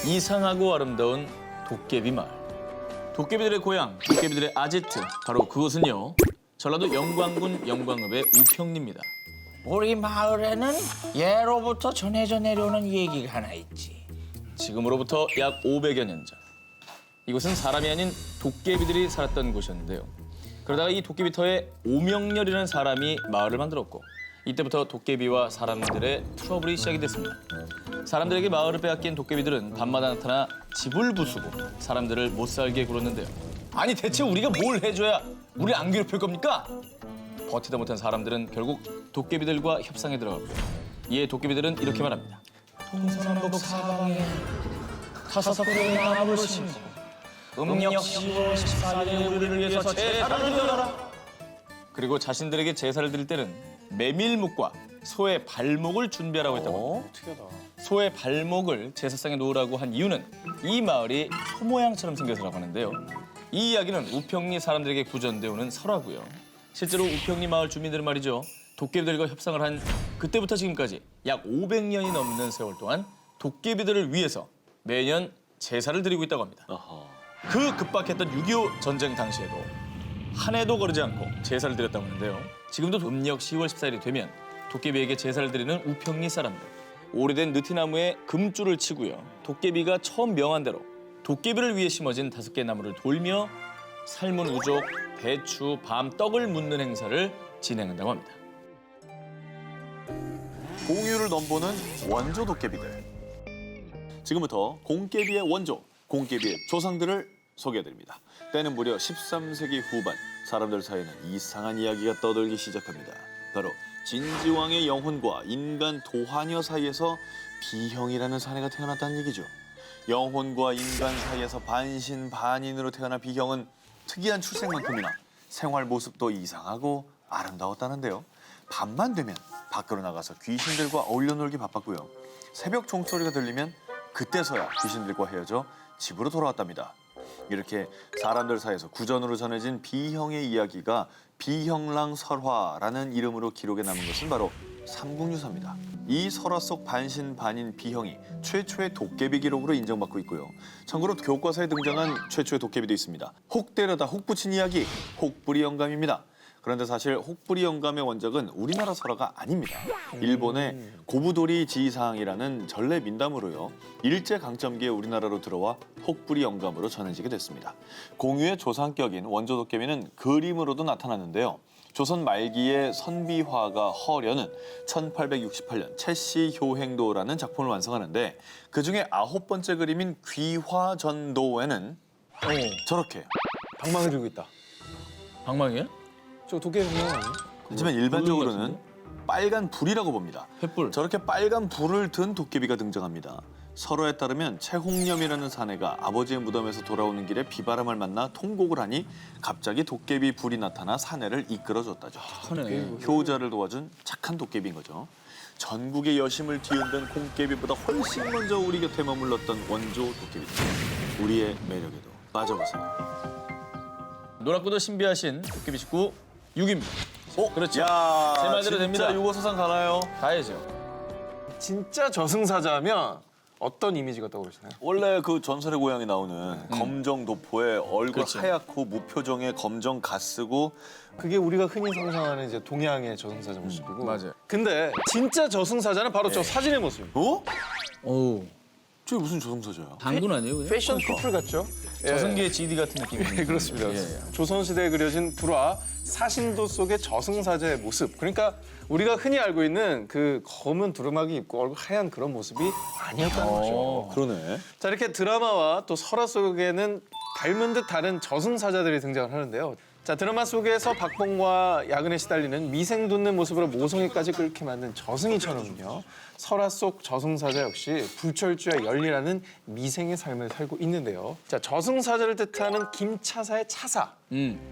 이상하고 아름다운 도깨비 마을. 도깨비들의 고향, 도깨비들의 아지트. 바로 그곳은요. 전라도 영광군 영광읍의 우평리입니다. 우리 마을에는 예로부터 전해져 내려오는 얘기가 하나 있지. 지금으로부터 약 500여 년 전. 이곳은 사람이 아닌 도깨비들이 살았던 곳이었는데요. 그러다가 이 도깨비터에 오명렬이라는 사람이 마을을 만들었고 이때부터 도깨비와 사람들의 트러블이 시작이 됐습니다. 사람들에게 마을을 빼앗긴 도깨비들은 밤마다 나타나 집을 부수고 사람들을 못 살게 굴었는데요. 아니 대체 우리가 뭘 해줘야 우리 안 괴롭힐 겁니까? 버티다 못한 사람들은 결국 도깨비들과 협상에 들어가고요. 이에 도깨비들은 이렇게 말합니다. 동서남북 사방에 다섯 그루의 나무를 심고 음력 10월 14일에 우리를 위해서 제사를 드려라. 그리고 자신들에게 제사를 드릴 때는 메밀묵과 소의 발목을 준비하라고 했다고 합니다. 특이하다. 소의 발목을 제사상에 놓으라고 한 이유는 이 마을이 소 모양처럼 생겨서라고 하는데요. 이 이야기는 우평리 사람들에게 구전되어 오는 설화고요. 실제로 우평리 마을 주민들은 말이죠. 도깨비들과 협상을 한 그때부터 지금까지 약 500년이 넘는 세월 동안 도깨비들을 위해서 매년 제사를 드리고 있다고 합니다. 그 급박했던 6.25 전쟁 당시에도 한 해도 거르지 않고 제사를 드렸다고 하는데요. 지금도 음력 10월 14일이 되면 도깨비에게 제사를 드리는 우평리 사람들. 오래된 느티나무에 금줄을 치고요. 도깨비가 처음 명한 대로 도깨비를 위해 심어진 5개의 나무를 돌며 삶은 우족, 배추, 밤, 떡을 묻는 행사를 진행한다고 합니다. 공유를 넘보는 원조 도깨비들. 지금부터 공깨비의 원조, 공깨비의 조상들을 소개해드립니다. 때는 무려 13세기 후반, 사람들 사이에는 이상한 이야기가 떠돌기 시작합니다. 바로 진지왕의 영혼과 인간 도하녀 사이에서 비형이라는 사내가 태어났다는 얘기죠. 영혼과 인간 사이에서 반신반인으로 태어난 비형은 특이한 출생만큼이나 생활 모습도 이상하고 아름다웠다는데요. 밤만 되면 밖으로 나가서 귀신들과 어울려 놀기 바빴고요. 새벽 종소리가 들리면 그때서야 귀신들과 헤어져 집으로 돌아왔답니다. 이렇게 사람들 사이에서 구전으로 전해진 비형의 이야기가 비형랑설화라는 이름으로 기록에 남은 것은 바로 삼국유사입니다. 이 설화 속 반신반인 비형이 최초의 도깨비 기록으로 인정받고 있고요. 참고로 교과서에 등장한 최초의 도깨비도 있습니다. 혹 때려다 혹 붙인 이야기, 혹부리 영감입니다. 그런데 사실 혹부리 영감의 원작은 우리나라 설화가 아닙니다. 일본의 고부도리 지상이라는 전래 민담으로요. 일제강점기에 우리나라로 들어와 혹부리 영감으로 전해지게 됐습니다. 공유의 조상격인 원조 도깨비는 그림으로도 나타났는데요. 조선 말기의 선비화가 허련은 1868년 채시효행도라는 작품을 완성하는데 그중에 9번째 그림인 귀화전도에는 저렇게 방망이 들고 있다. 방망이요? 저 도깨비 방망이 아니에요? 하지만 일반적으로는 빨간 불이라고 봅니다. 횃불. 저렇게 빨간 불을 든 도깨비가 등장합니다. 설화에 따르면 최홍념이라는 사내가 아버지의 무덤에서 돌아오는 길에 비바람을 만나 통곡을 하니 갑자기 도깨비 불이 나타나 사내를 이끌어줬다죠. 하네. 효자를 도와준 착한 도깨비인 거죠. 전국의 여심을 뒤흔든 공깨비보다 훨씬 먼저 우리 곁에 머물렀던 원조 도깨비. 우리의 매력에도 빠져보세요. 노랗고도 신비하신 도깨비 식구 6입니다. 그렇죠. 야, 제 말대로 됩니다. 진짜 유고서상 가나요? 가야죠. 진짜 저승사자면 어떤 이미지가 떠오르시나요? 원래 그 전설의 고향에 나오는 검정 도포에 얼굴 그렇지. 하얗고 무표정에 검정 가 쓰고 그게 우리가 흔히 상상하는 이제 동양의 저승사자 모습이고. 맞아요. 근데 진짜 저승사자는 바로 저 사진의 모습입니다. 어? 오, 저게 무슨 저승사자야? 당군 아니에요? 그냥? 패션 피플 같죠? 예. 저승기의 GD 같은 느낌이에요. 네, 그렇습니다. 예. 조선시대에 그려진 불화, 사신도 속의 저승사자의 모습. 그러니까 우리가 흔히 알고 있는 그 검은 두루마기 입고 얼굴 하얀 그런 모습이 아니었다는 거죠. 그러네. 자, 이렇게 드라마와 또 설화 속에는 닮은 듯 다른 저승사자들이 등장을 하는데요. 자, 드라마 속에서 박봉과 야근에 시달리는 미생 돋는 모습으로 모성애까지 끓게 만든 저승이처럼요. 설화 속 저승사자 역시 불철주야 열리라는 미생의 삶을 살고 있는데요. 자, 저승사자를 뜻하는 김차사의 차사.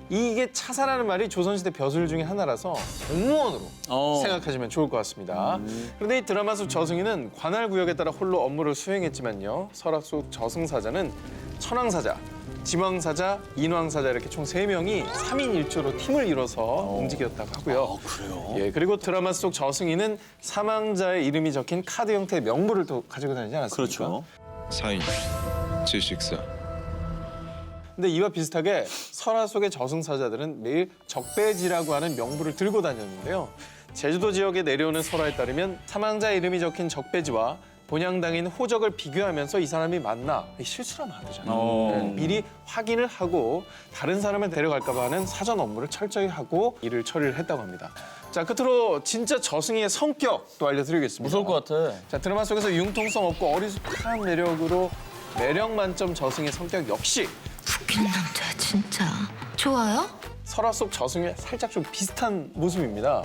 이게 차사라는 말이 조선시대 벼슬 중에 하나라서 공무원으로 생각하시면 좋을 것 같습니다. 그런데 이 드라마 속 저승이는 관할 구역에 따라 홀로 업무를 수행했지만요. 설화 속 저승사자는 천왕사자, 지왕사자, 인왕사자 이렇게 총 3명이 3인 1조로 팀을 이뤄서 움직였다고 하고요. 그래요? 예, 그리고 드라마 속 저승이는 사망자의 이름이 적힌 카드 형태의 명부를 또 가지고 다니지 않았습니까? 그렇죠. 사인, 질식사. 근데 이와 비슷하게 설화 속의 저승사자들은 매일 적배지라고 하는 명부를 들고 다녔는데요. 제주도 지역에 내려오는 설화에 따르면 사망자 이름이 적힌 적배지와 본향당인 호적을 비교하면서 이 사람이 맞나 실수하면 안 되잖아요. 미리 확인을 하고 다른 사람을 데려갈까 봐 하는 사전 업무를 철저히 하고 일을 처리를 했다고 합니다. 자, 끝으로 진짜 저승의 성격도 알려드리겠습니다. 무서울 것 같아. 자, 드라마 속에서 융통성 없고 어리숙한 매력으로 매력 만점 저승의 성격 역시 웃긴 남자 진짜 좋아요? 설화 속 저승에 살짝 좀 비슷한 모습입니다.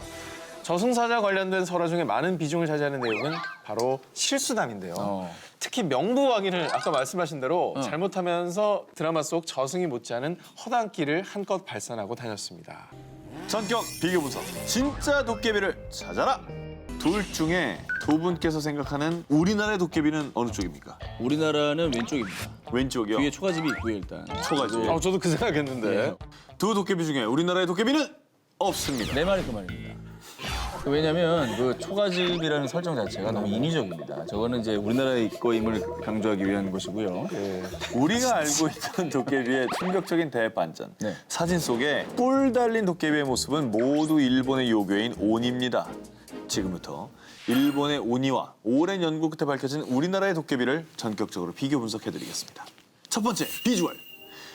저승사자 관련된 설화 중에 많은 비중을 차지하는 내용은 바로 실수담인데요. 특히 명부 확인을 아까 말씀하신 대로 잘못하면서 드라마 속 저승이 못지않은 허당끼를 한껏 발산하고 다녔습니다. 성격 비교 분석. 진짜 도깨비를 찾아라. 둘 중에 두 분께서 생각하는 우리나라의 도깨비는 어느 쪽입니까? 우리나라는 왼쪽입니다. 왼쪽이요. 뒤에 초가집이 있고요, 일단. 초가집. 저도 그 생각했는데. 두 도깨비 중에 우리나라의 도깨비는 없습니다. 내 말이 그 말입니다. 왜냐면 그 초가집이라는 설정 자체가 너무 인위적입니다. 저거는 이제 우리나라의 거임을 강조하기 위한 것이고요. 우리가 알고 있던 도깨비의 충격적인 대반전. 네. 사진 속에 뿔 달린 도깨비의 모습은 모두 일본의 요괴인 오니입니다. 지금부터 일본의 오니와 오랜 연구 끝에 밝혀진 우리나라의 도깨비를 전격적으로 비교 분석해드리겠습니다. 첫 번째, 비주얼.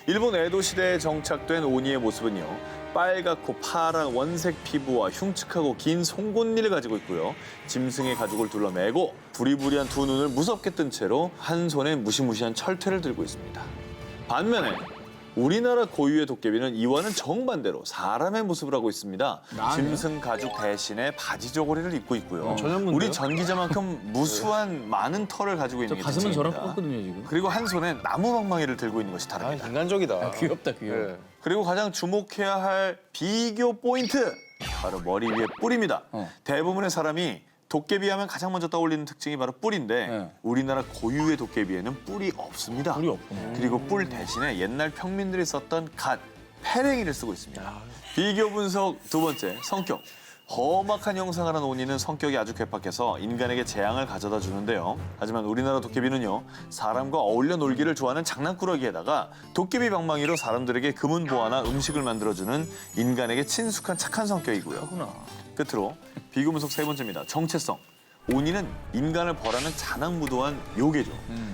일본 에도 시대에 정착된 오니의 모습은요. 빨갛고 파란 원색 피부와 흉측하고 긴 송곳니를 가지고 있고요. 짐승의 가죽을 둘러매고 부리부리한 두 눈을 무섭게 뜬 채로 한 손에 무시무시한 철퇴를 들고 있습니다. 반면에 우리나라 고유의 도깨비는 이와는 정반대로 사람의 모습을 하고 있습니다. 짐승 가죽 대신에 바지 저고리를 입고 있고요. 전현무인데요? 우리 전 기자만큼 무수한 많은 털을 가지고 있는 게 가슴은 저랑 특징입니다. 똑같거든요, 지금. 그리고 한 손에 나무 방망이를 들고 있는 것이 아, 다릅니다. 인간적이다. 귀엽다, 귀여워. 네. 그리고 가장 주목해야 할 비교 포인트, 바로 머리 위에 뿔입니다. 대부분의 사람이 도깨비 하면 가장 먼저 떠올리는 특징이 바로 뿔인데 네. 우리나라 고유의 도깨비에는 뿔이 없습니다. 뿔이 없구나. 그리고 뿔 대신에 옛날 평민들이 썼던 갓, 패랭이를 쓰고 있습니다. 비교 분석 두 번째, 성격. 험악한 형상을 한 오니는 성격이 아주 괴팍해서 인간에게 재앙을 가져다 주는데요. 하지만 우리나라 도깨비는요, 사람과 어울려 놀기를 좋아하는 장난꾸러기에다가 도깨비 방망이로 사람들에게 금은 보화나 음식을 만들어주는 인간에게 친숙한 착한 성격이고요. 끝으로 비교 분석 세 번째입니다. 정체성. 오니는 인간을 벌하는 잔악무도한 요괴죠.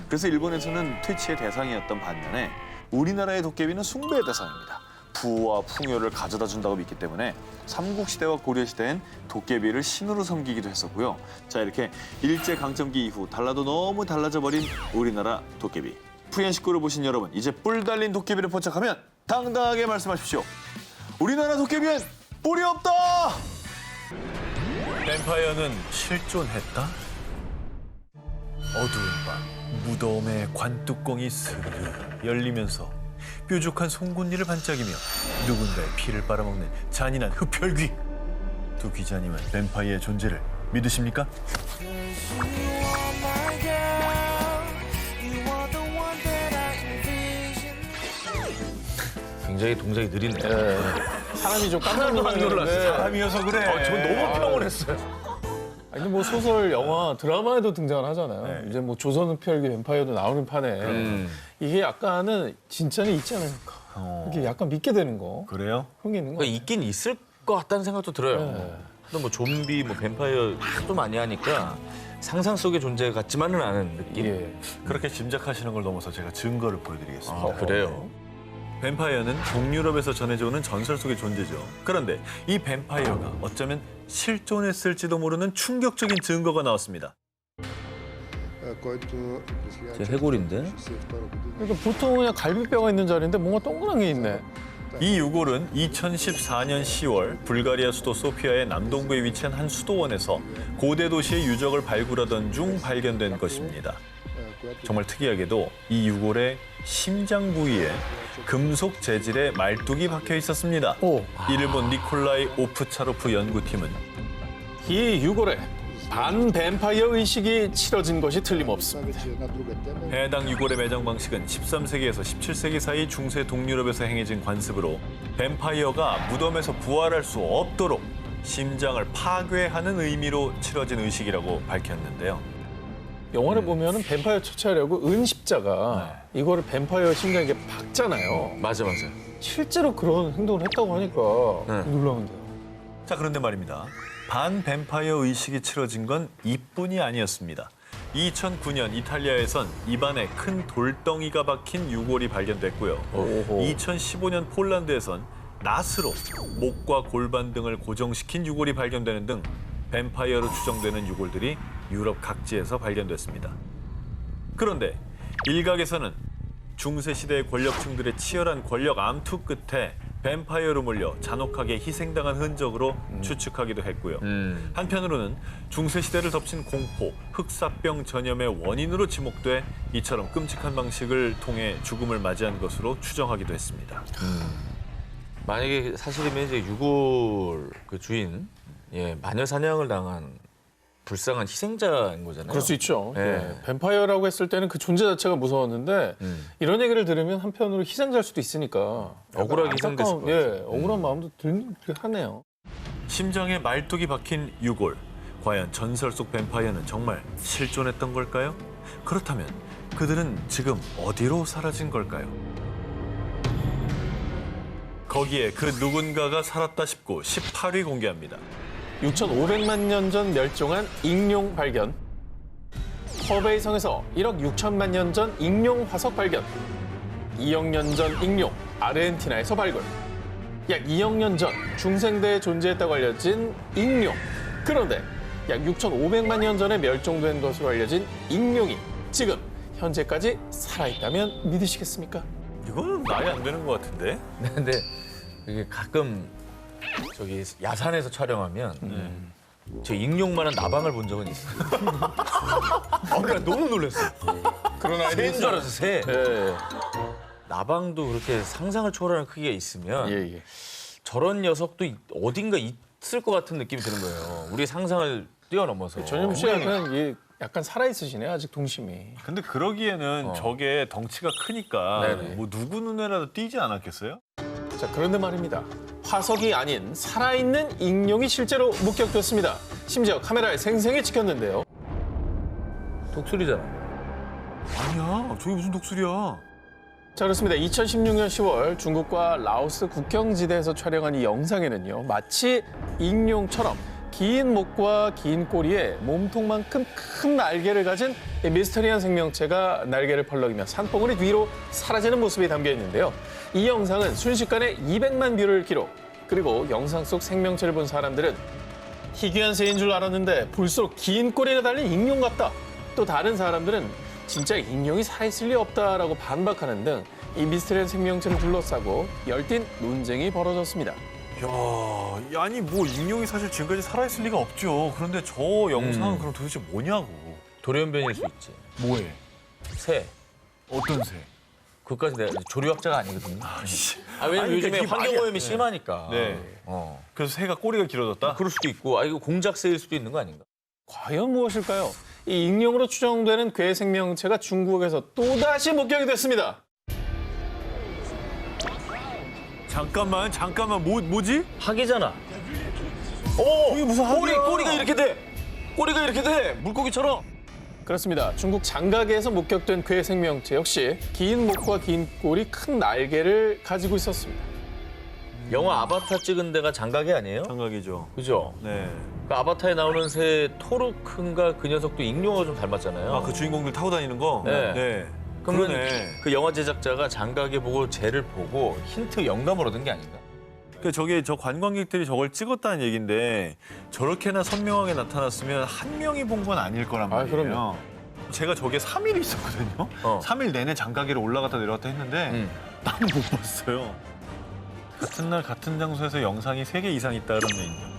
그래서 일본에서는 퇴치의 대상이었던 반면에 우리나라의 도깨비는 숭배의 대상입니다. 부와 풍요를 가져다 준다고 믿기 때문에 삼국시대와 고려시대엔 도깨비를 신으로 섬기기도 했었고요. 자, 이렇게 일제강점기 이후 달라도 너무 달라져 버린 우리나라 도깨비. 푸현식구를 보신 여러분, 이제 뿔 달린 도깨비를 포착하면 당당하게 말씀하십시오. 우리나라 도깨비엔 뿔이 없다! 뱀파이어는 실존했다? 어두운 밤, 무덤의 관뚜껑이 스르르 열리면서 뾰족한 송곳니를 반짝이며 누군가의 피를 빨아먹는 잔인한 흡혈귀. 두 기자님은 뱀파이어의 존재를 믿으십니까? 굉장히 동작이 느리네. 사람이 좀 깜짝 놀랐어요. 사람이어서 그래. 저 너무 평온했어요. 아니 뭐 소설, 영화, 드라마에도 등장을 하잖아요. 네. 이제 뭐 조선흡혈귀 뱀파이어도 나오는 판에 이게 약간은 진짜는 있지 않을까. 이게 약간 믿게 되는 거. 그래요? 그런 게 있는 거 그러니까 있긴 있을 것 같다는 생각도 들어요. 근데 뭐 좀비, 뭐 뱀파이어 하도 많이 하니까 상상 속의 존재 같지만은 않은 느낌. 예. 그렇게 짐작하시는 걸 넘어서 제가 증거를 보여드리겠습니다. 아, 그래요? 뱀파이어는 동유럽에서 전해져오는 전설 속의 존재죠. 그런데 이 뱀파이어가 어쩌면 실존했을지도 모르는 충격적인 증거가 나왔습니다. 제 해골인데? 그러니까 보통 그냥 갈비뼈가 있는 자리인데 뭔가 동그란 게 있네. 이 유골은 2014년 10월 불가리아 수도 소피아의 남동부에 위치한 한 수도원에서 고대 도시의 유적을 발굴하던 중 발견된 것입니다. 정말 특이하게도 이 유골의 심장 부위에 금속 재질의 말뚝이 박혀 있었습니다. 이를 본 니콜라이 오프차로프 연구팀은 이 유골에 반뱀파이어 의식이 치러진 것이 틀림없습니다. 해당 유골의 매장 방식은 13세기에서 17세기 사이 중세 동유럽에서 행해진 관습으로 뱀파이어가 무덤에서 부활할 수 없도록 심장을 파괴하는 의미로 치러진 의식이라고 밝혔는데요. 영화를 보면은 뱀파이어 처치하려고 은십자가 이거를 뱀파이어 심장에 박잖아요. 맞아. 실제로 그런 행동을 했다고 하니까 놀라운데요. 자, 그런데 말입니다. 반 뱀파이어 의식이 치러진 건 이뿐이 아니었습니다. 2009년 이탈리아에선 입안에 큰 돌덩이가 박힌 유골이 발견됐고요. 2015년 폴란드에선 낫으로 목과 골반 등을 고정시킨 유골이 발견되는 등 뱀파이어로 추정되는 유골들이 유럽 각지에서 발견됐습니다. 그런데 일각에서는 중세시대의 권력층들의 치열한 권력 암투 끝에 뱀파이어로 몰려 잔혹하게 희생당한 흔적으로 추측하기도 했고요. 한편으로는 중세시대를 덮친 공포, 흑사병 전염의 원인으로 지목돼 이처럼 끔찍한 방식을 통해 죽음을 맞이한 것으로 추정하기도 했습니다. 만약에 사실이면 이제 유골 그 주인 마녀 사냥을 당한 불쌍한 희생자인 거잖아요. 그럴 수 있죠. 예. 예. 뱀파이어라고 했을 때는 그 존재 자체가 무서웠는데 이런 얘기를 들으면 한편으로 희생자일 수도 있으니까 억울하게 희생됐을 것 예, 억울한 마음도 들긴 하네요. 심장에 말뚝이 박힌 유골. 과연 전설 속 뱀파이어는 정말 실존했던 걸까요? 그렇다면 그들은 지금 어디로 사라진 걸까요? 거기에 그 누군가가 살았다 싶고 18위 공개합니다. 6,500만 년 전 멸종한 익룡 발견. 허베이 성에서 1억 6천만 년 전 익룡 화석 발견. 2억 년 전 익룡 아르헨티나에서 발굴. 약 2억 년 전 중생대에 존재했다고 알려진 익룡. 그런데 약 6,500만 년 전에 멸종된 것으로 알려진 익룡이 지금 현재까지 살아있다면 믿으시겠습니까? 이거는 말이 안 되는 것 같은데? 근데 이게 가끔 저기 야산에서 촬영하면 저 익룡만한 나방을 본 적은 있어요. 그러니까 너무 놀랐어요. 그런 새인 줄 알았어, 새. 예, 나방도 그렇게 상상을 초월하는 크기가 있으면 예. 저런 녀석도 어딘가 있을 것 같은 느낌이 드는 거예요. 우리의 상상을 뛰어넘어서. 전현무 씨 약간 살아있으시네, 아직 동심이. 근데 그러기에는 저게 덩치가 크니까 네네. 뭐 누구 눈에라도 띄지 않았겠어요? 자, 그런데 말입니다. 화석이 아닌 살아있는 익룡이 실제로 목격됐습니다. 심지어 카메라에 생생히 찍혔는데요. 독수리잖아. 아니야, 저게 무슨 독수리야? 자, 그렇습니다. 2016년 10월 중국과 라오스 국경지대에서 촬영한 이 영상에는요. 마치 익룡처럼 긴 목과 긴 꼬리에 몸통만큼 큰 날개를 가진 이 미스터리한 생명체가 날개를 펄럭이며 산봉우리 뒤로 사라지는 모습이 담겨 있는데요. 이 영상은 순식간에 200만 뷰를 기록. 그리고 영상 속 생명체를 본 사람들은 희귀한 새인 줄 알았는데 볼수록 긴 꼬리가 달린 익룡 같다. 또 다른 사람들은 진짜 익룡이 살아있을 리 없다라고 반박하는 등 이 미스터리한 생명체를 둘러싸고 열띤 논쟁이 벌어졌습니다. 야, 아니 뭐 익룡이 사실 지금까지 살아있을 리가 없죠. 그런데 저 영상은 그럼 도대체 뭐냐고. 돌연변일 수 있지. 뭐해? 새. 어떤 새? 그것까지 내가 조류학자가 아니거든요. 왜냐면 아니, 요즘에 그러니까 이게 환경오염이 말이- 심하니까. 네. 그래서 새가 꼬리가 길어졌다? 그럴 수도 있고, 이거 공작새일 수도 있는 거 아닌가? 과연 무엇일까요? 이 익룡으로 추정되는 괴 생명체가 중국에서 또다시 목격이 됐습니다. 잠깐만, 뭐지? 학이잖아. 이게 무슨 학이야? 꼬리가 이렇게 돼. 꼬리가 이렇게 돼. 물고기처럼. 그렇습니다. 중국 장가계에서 목격된 괴 생명체 역시 긴 목과 긴 꼬리, 큰 날개를 가지고 있었습니다. 영화 아바타 찍은 데가 장가게 아니에요? 장각이죠. 그죠? 네. 그 아바타에 나오는 새 토르크인가 그 녀석도 익룡하고 좀 닮았잖아요. 아, 그 주인공들 타고 다니는 거? 네. 그러면 그러네. 그 영화 제작자가 장가게 보고 쟤를 보고 힌트 영감을 얻은 게 아닌가? 저 관광객들이 저걸 찍었다는 얘기인데 저렇게나 선명하게 나타났으면 한 명이 본 건 아닐 거란 말이에요. 그럼요. 제가 저게 3일 있었거든요. 3일 내내 장가기를 올라갔다 내려갔다 했는데 나는 못 봤어요. 같은 날 같은 장소에서 영상이 3개 이상 있다 그런 얘기죠.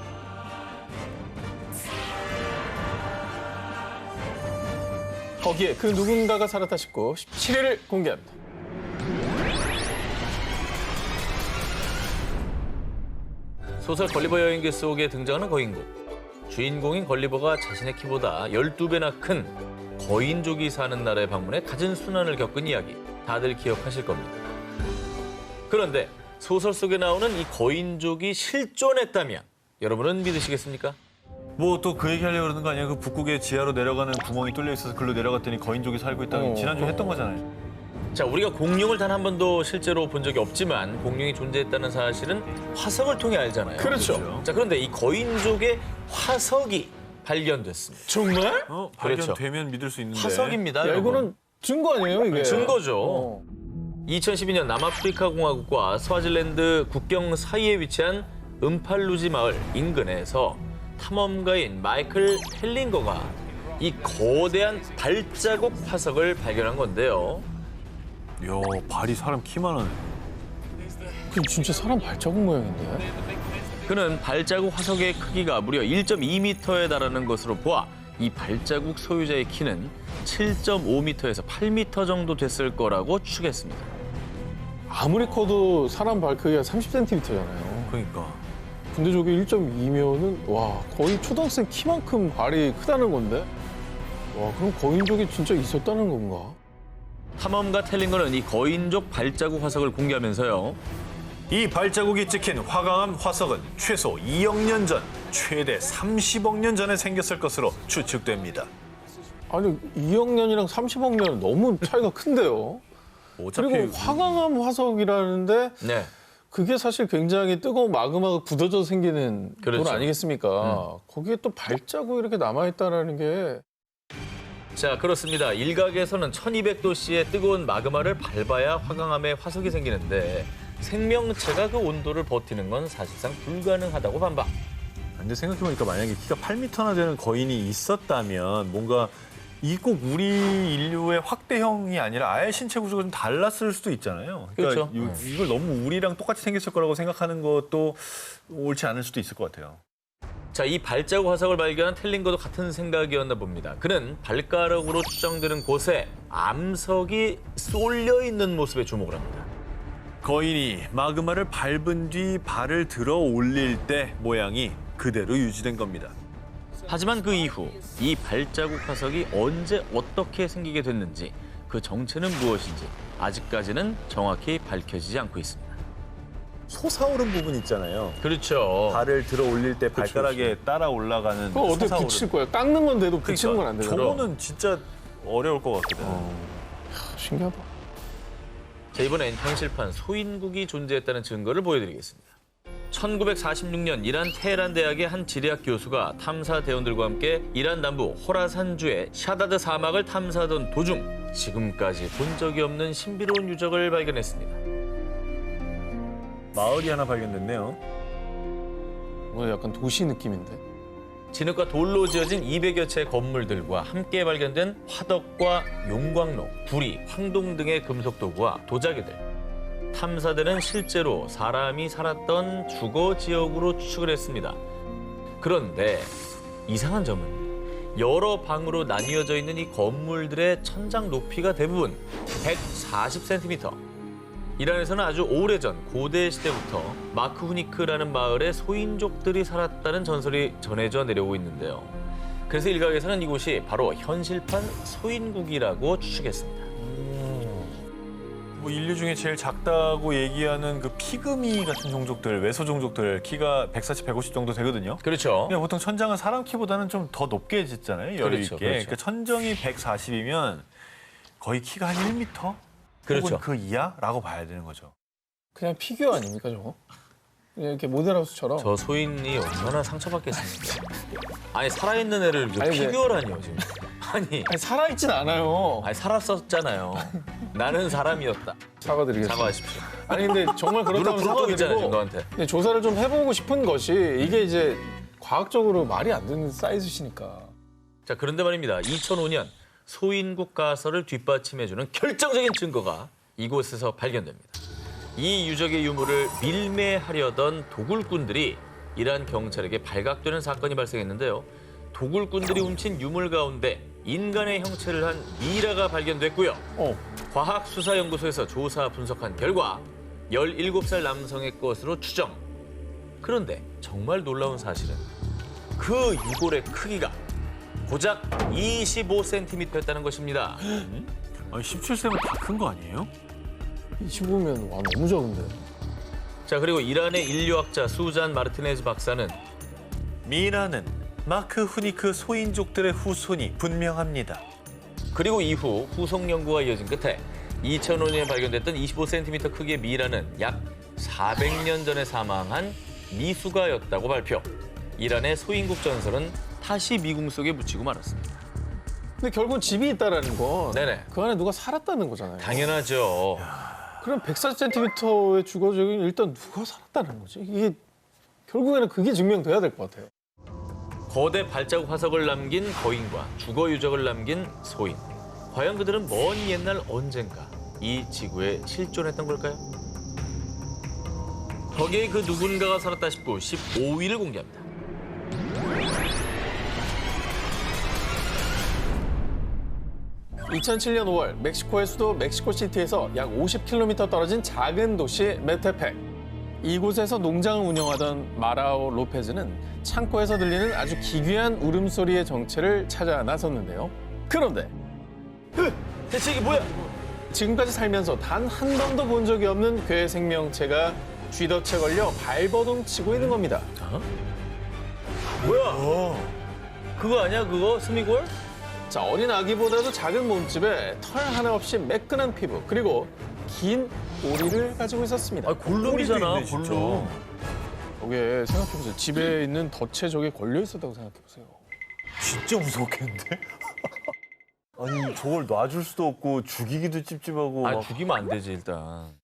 거기에 그 누군가가 살았다 싶고 17회를 공개합니다. 소설 걸리버 여행기 속에 등장하는 거인국. 주인공인 걸리버가 자신의 키보다 12배나 큰 거인족이 사는 나라에 방문해 갖은 순환을 겪은 이야기. 다들 기억하실 겁니다. 그런데 소설 속에 나오는 이 거인족이 실존했다면 여러분은 믿으시겠습니까? 뭐 또 그 얘기 하려고 그러는 거 아니에요? 그 북극의 지하로 내려가는 구멍이 뚫려 있어서 글로 내려갔더니 거인족이 살고 있다는 지난주에 했던 거잖아요. 자, 우리가 공룡을 단 한 번도 실제로 본 적이 없지만 공룡이 존재했다는 사실은 화석을 통해 알잖아요. 그렇죠. 자, 그런데 이 거인족의 화석이 발견됐습니다. 정말? 발견되면 믿을 수 있는데. 화석입니다. 야, 여러분. 이거는 증거 아니에요, 이게? 증거죠. 2012년 남아프리카 공화국과 스와질랜드 국경 사이에 위치한 음팔루지 마을 인근에서 탐험가인 마이클 텔링거가 이 거대한 발자국 화석을 발견한 건데요. 이야, 발이 사람 키만 하네. 그럼 진짜 사람 발자국 모양인데? 그는 발자국 화석의 크기가 무려 1.2m에 달하는 것으로 보아 이 발자국 소유자의 키는 7.5m에서 8m 정도 됐을 거라고 추측했습니다. 아무리 커도 사람 발 크기가 30cm잖아요. 그러니까. 근데 저게 1.2면은 와 거의 초등학생 키만큼 발이 크다는 건데? 와 그럼 거인족이 진짜 있었다는 건가? 탐험가 텔링거는 이 거인족 발자국 화석을 공개하면서요. 이 발자국이 찍힌 화강암 화석은 최소 2억 년 전, 최대 30억 년 전에 생겼을 것으로 추측됩니다. 아니 2억 년이랑 30억 년은 너무 차이가 큰데요. 어차피 그리고 화강암 화석이라는데 네. 그게 사실 굉장히 뜨거운 마그마가 굳어져 생기는 그렇죠. 돌 아니겠습니까? 거기에 또 발자국이 이렇게 남아있다는 게 자, 그렇습니다. 일각에서는 1200도씨의 뜨거운 마그마를 밟아야 화강암에 화석이 생기는데 생명체가 그 온도를 버티는 건 사실상 불가능하다고 반박. 근데 생각해보니까 만약에 키가 8m나 되는 거인이 있었다면 뭔가 이 꼭 우리 인류의 확대형이 아니라 아예 신체 구조가 좀 달랐을 수도 있잖아요. 그러니까 그렇죠. 이걸 너무 우리랑 똑같이 생겼을 거라고 생각하는 것도 옳지 않을 수도 있을 것 같아요. 자, 이 발자국 화석을 발견한 텔링거도 같은 생각이었나 봅니다. 그는 발가락으로 추정되는 곳에 암석이 쏠려 있는 모습에 주목을 합니다. 거인이 마그마를 밟은 뒤 발을 들어 올릴 때 모양이 그대로 유지된 겁니다. 하지만 그 이후 이 발자국 화석이 언제 어떻게 생기게 됐는지 그 정체는 무엇인지 아직까지는 정확히 밝혀지지 않고 있습니다. 솟아오른 부분 있잖아요. 그렇죠. 발을 들어 올릴 때 발가락에 따라 올라가는 그거 어떻게 솟아오른. 붙일 거야? 깎는 건 돼도 붙이는 건 안 되잖아. 저거는 진짜 어려울 것 같거든. 신기하다. 자, 이번엔 현실판 소인국이 존재했다는 증거를 보여드리겠습니다. 1946년 이란 테헤란 대학의 한 지리학 교수가 탐사 대원들과 함께 이란 남부 호라산주의 샤다드 사막을 탐사하던 도중 지금까지 본 적이 없는 신비로운 유적을 발견했습니다. 마을이 하나 발견됐네요. 뭐 약간 도시 느낌인데? 진흙과 돌로 지어진 200여 채의 건물들과 함께 발견된 화덕과 용광로, 구리, 황동 등의 금속 도구와 도자기들. 탐사대는 실제로 사람이 살았던 주거 지역으로 추측을 했습니다. 그런데 이상한 점은 여러 방으로 나뉘어져 있는 이 건물들의 천장 높이가 대부분 140cm. 이란에서는 아주 오래전 고대 시대부터 마크후니크라는 마을에 소인족들이 살았다는 전설이 전해져 내려오고 있는데요. 그래서 일각에서는 이곳이 바로 현실판 소인국이라고 추측했습니다. 뭐 인류 중에 제일 작다고 얘기하는 그 피그미 같은 종족들, 외소 종족들 키가 140, 150 정도 되거든요. 그렇죠. 그러니까 보통 천장은 사람 키보다는 좀 더 높게 짓잖아요. 여유 그렇죠, 있게. 그렇죠. 그러니까 천정이 140이면 거의 키가 한 1m? 그렇죠. 혹은 그 이하라고 봐야 되는 거죠. 그냥 피규어 아닙니까 저거? 그냥 이렇게 모델하우스처럼. 저 소인이 얼마나 상처받겠습니까? 아니 살아있는 애를 아니, 피규어라니요 지금. 아니 살아있진 않아요. 살았었잖아요. 나는 사람이었다. 사과드리겠습니다. 사과하십시오. 아니 근데 정말 눈을 그렇다면 붉고 있잖아요 지금 사과드리고 너한테. 근데 조사를 좀 해보고 싶은 것이 이게 이제 과학적으로 말이 안 되는 사이즈시니까. 자 그런데 말입니다. 2005년 소인국 가설을 뒷받침해주는 결정적인 증거가 이곳에서 발견됩니다. 이 유적의 유물을 밀매하려던 도굴꾼들이 이란 경찰에게 발각되는 사건이 발생했는데요. 도굴꾼들이 훔친 유물 가운데 인간의 형체를 한 미라가 발견됐고요. 과학수사연구소에서 조사 분석한 결과 17살 남성의 것으로 추정. 그런데 정말 놀라운 사실은 그 유골의 크기가 고작 25cm였다는 것입니다. 아니 17세면 다 큰 거 아니에요? 25면 와 너무 적은데. 자 그리고 이란의 인류학자 수잔 마르티네즈 박사는 미라는 마크 후니크 소인족들의 후손이 분명합니다. 그리고 이후 후속 연구가 이어진 끝에 2005년에 발견됐던 25cm 크기의 미라는 약 400년 전에 사망한 미수가였다고 발표. 이란의 소인국 전설은 다시 미궁 속에 묻히고 말았습니다. 근데 결국은 집이 있다라는 건 네네. 그 안에 누가 살았다는 거잖아요. 당연하죠. 그럼 140cm의 주거적인 일단 누가 살았다는 거지? 이게 결국에는 그게 증명돼야 될 것 같아요. 거대 발자국 화석을 남긴 거인과 주거 유적을 남긴 소인. 과연 그들은 먼 옛날 언젠가 이 지구에 실존했던 걸까요? 거기에 그 누군가가 살았다 싶고 15위를 공개합니다. (2007년 5월) 멕시코의 수도 멕시코시티에서 약 50km 떨어진 작은 도시 메테펙. 이곳에서 농장을 운영하던 마라오 로페즈는 창고에서 들리는 아주 기괴한 울음소리의 정체를 찾아 나섰는데요. 그런데 대체 이게 뭐야? 지금까지 살면서 단 한 번도 본 적이 없는 괴 생명체가 쥐덫에 걸려 발버둥 치고 있는 겁니다. 뭐야? 그거 아니야 그거? 스미골? 자, 어린 아기보다도 작은 몸집에 털 하나 없이 매끈한 피부, 그리고 긴 꼬리를 가지고 있었습니다. 아 골룸이잖아 골룸. 저게 생각해보세요. 집에 있는 덫에 저게 걸려 있었다고 생각해보세요. 진짜 무섭겠는데? 아니 저걸 놔줄 수도 없고 죽이기도 찝찝하고 아 막 죽이면 안 되지 일단.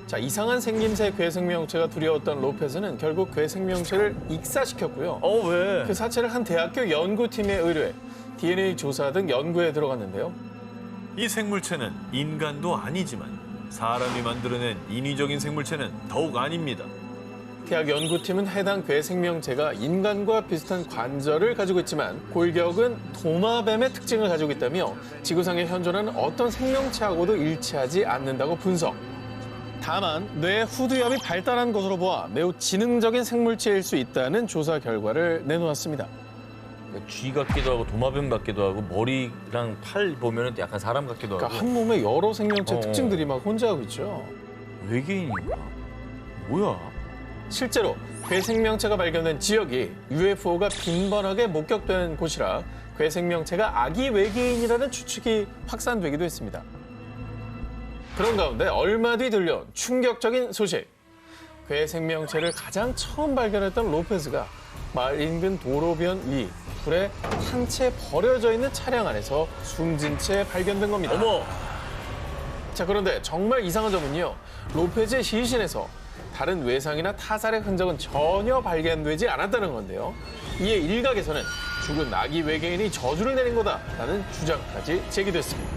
자, 이상한 생김새 괴 생명체가 두려웠던 로페즈는 결국 괴 생명체를 익사시켰고요. 왜? 그 사체를 한 대학교 연구팀에 의뢰해 DNA 조사 등 연구에 들어갔는데요. 이 생물체는 인간도 아니지만 사람이 만들어낸 인위적인 생물체는 더욱 아닙니다. 대학 연구팀은 해당 괴 생명체가 인간과 비슷한 관절을 가지고 있지만 골격은 도마뱀의 특징을 가지고 있다며 지구상에 현존하는 어떤 생명체하고도 일치하지 않는다고 분석. 다만 뇌 후두염이 발달한 것으로 보아 매우 지능적인 생물체일 수 있다는 조사 결과를 내놓았습니다. 쥐 같기도 하고 도마뱀 같기도 하고 머리랑 팔 보면은 약간 사람 같기도 하고. 그러니까 한 몸에 여러 생명체 어. 특징들이 막 혼재하고 있죠. 외계인인가? 뭐야? 실제로 괴 생명체가 발견된 지역이 UFO가 빈번하게 목격되는 곳이라 괴 생명체가 아기 외계인이라는 추측이 확산되기도 했습니다. 그런 가운데 얼마 뒤 들려온 충격적인 소식. 괴 생명체를 가장 처음 발견했던 로페즈가 마을 인근 도로변 위 불에 탄 채 버려져 있는 차량 안에서 숨진 채 발견된 겁니다. 어머! 자, 그런데 정말 이상한 점은요. 로페즈의 시신에서 다른 외상이나 타살의 흔적은 전혀 발견되지 않았다는 건데요. 이에 일각에서는 죽은 아기 외계인이 저주를 내린 거다라는 주장까지 제기됐습니다.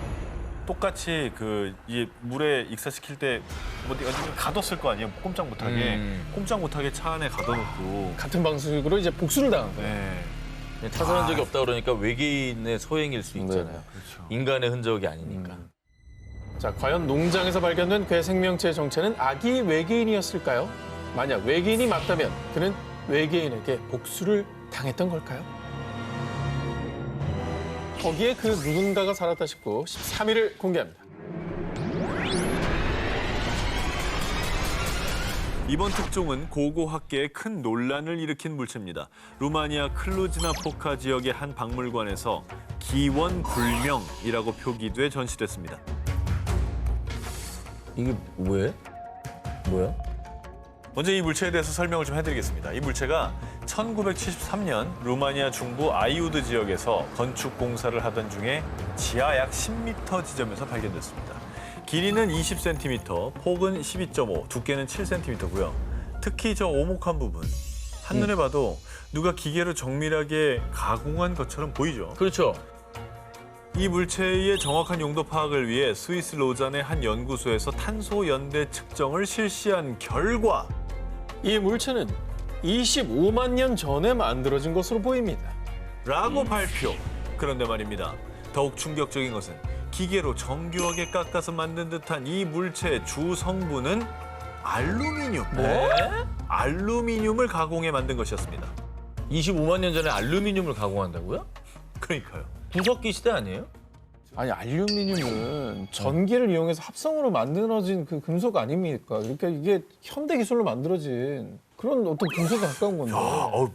똑같이 이 물에 익사시킬 때 어디 가뒀을 거 아니에요? 꼼짝 못하게. 꼼짝 못하게 차 안에 가둬놓고. 같은 방식으로 이제 복수를 당한 거예요. 네. 타살한 적이 없다 그러니까 외계인의 소행일 수 있잖아요. 그렇죠. 인간의 흔적이 아니니까. 자, 과연 농장에서 발견된 괴 생명체의 정체는 아기 외계인이었을까요? 만약 외계인이 맞다면 그는 외계인에게 복수를 당했던 걸까요? 거기에 그 누군가가 살았다 싶고 13위를 공개합니다. 이번 특종은 고고학계에 큰 논란을 일으킨 물체입니다. 루마니아 클루지나 포카 지역의 한 박물관에서 기원불명이라고 표기돼 전시됐습니다. 이게 왜? 뭐야? 먼저 이 물체에 대해서 설명을 좀 해드리겠습니다. 이 물체가 1973년 루마니아 중부 아이우드 지역에서 건축 공사를 하던 중에 지하 약 10m 지점에서 발견됐습니다. 길이는 20cm, 폭은 12.5, 두께는 7cm고요. 특히 저 오목한 부분, 한눈에 봐도 누가 기계로 정밀하게 가공한 것처럼 보이죠? 그렇죠. 이 물체의 정확한 용도 파악을 위해 스위스 로잔의 한 연구소에서 탄소 연대 측정을 실시한 결과 이 물체는 25만 년 전에 만들어진 것으로 보입니다. 라고 발표. 그런데 말입니다. 더욱 충격적인 것은 기계로 정교하게 깎아서 만든 듯한 이 물체의 주 성분은 알루미늄. 알루미늄을 가공해 만든 것이었습니다. 25만 년 전에 알루미늄을 가공한다고요? 그러니까요. 구석기 시대 아니에요? 아니, 알루미늄은 전기를 이용해서 합성으로 만들어진 그 금속 아닙니까? 그러니까 이게 현대 기술로 만들어진 그런 어떤 분석에 가까운 건데.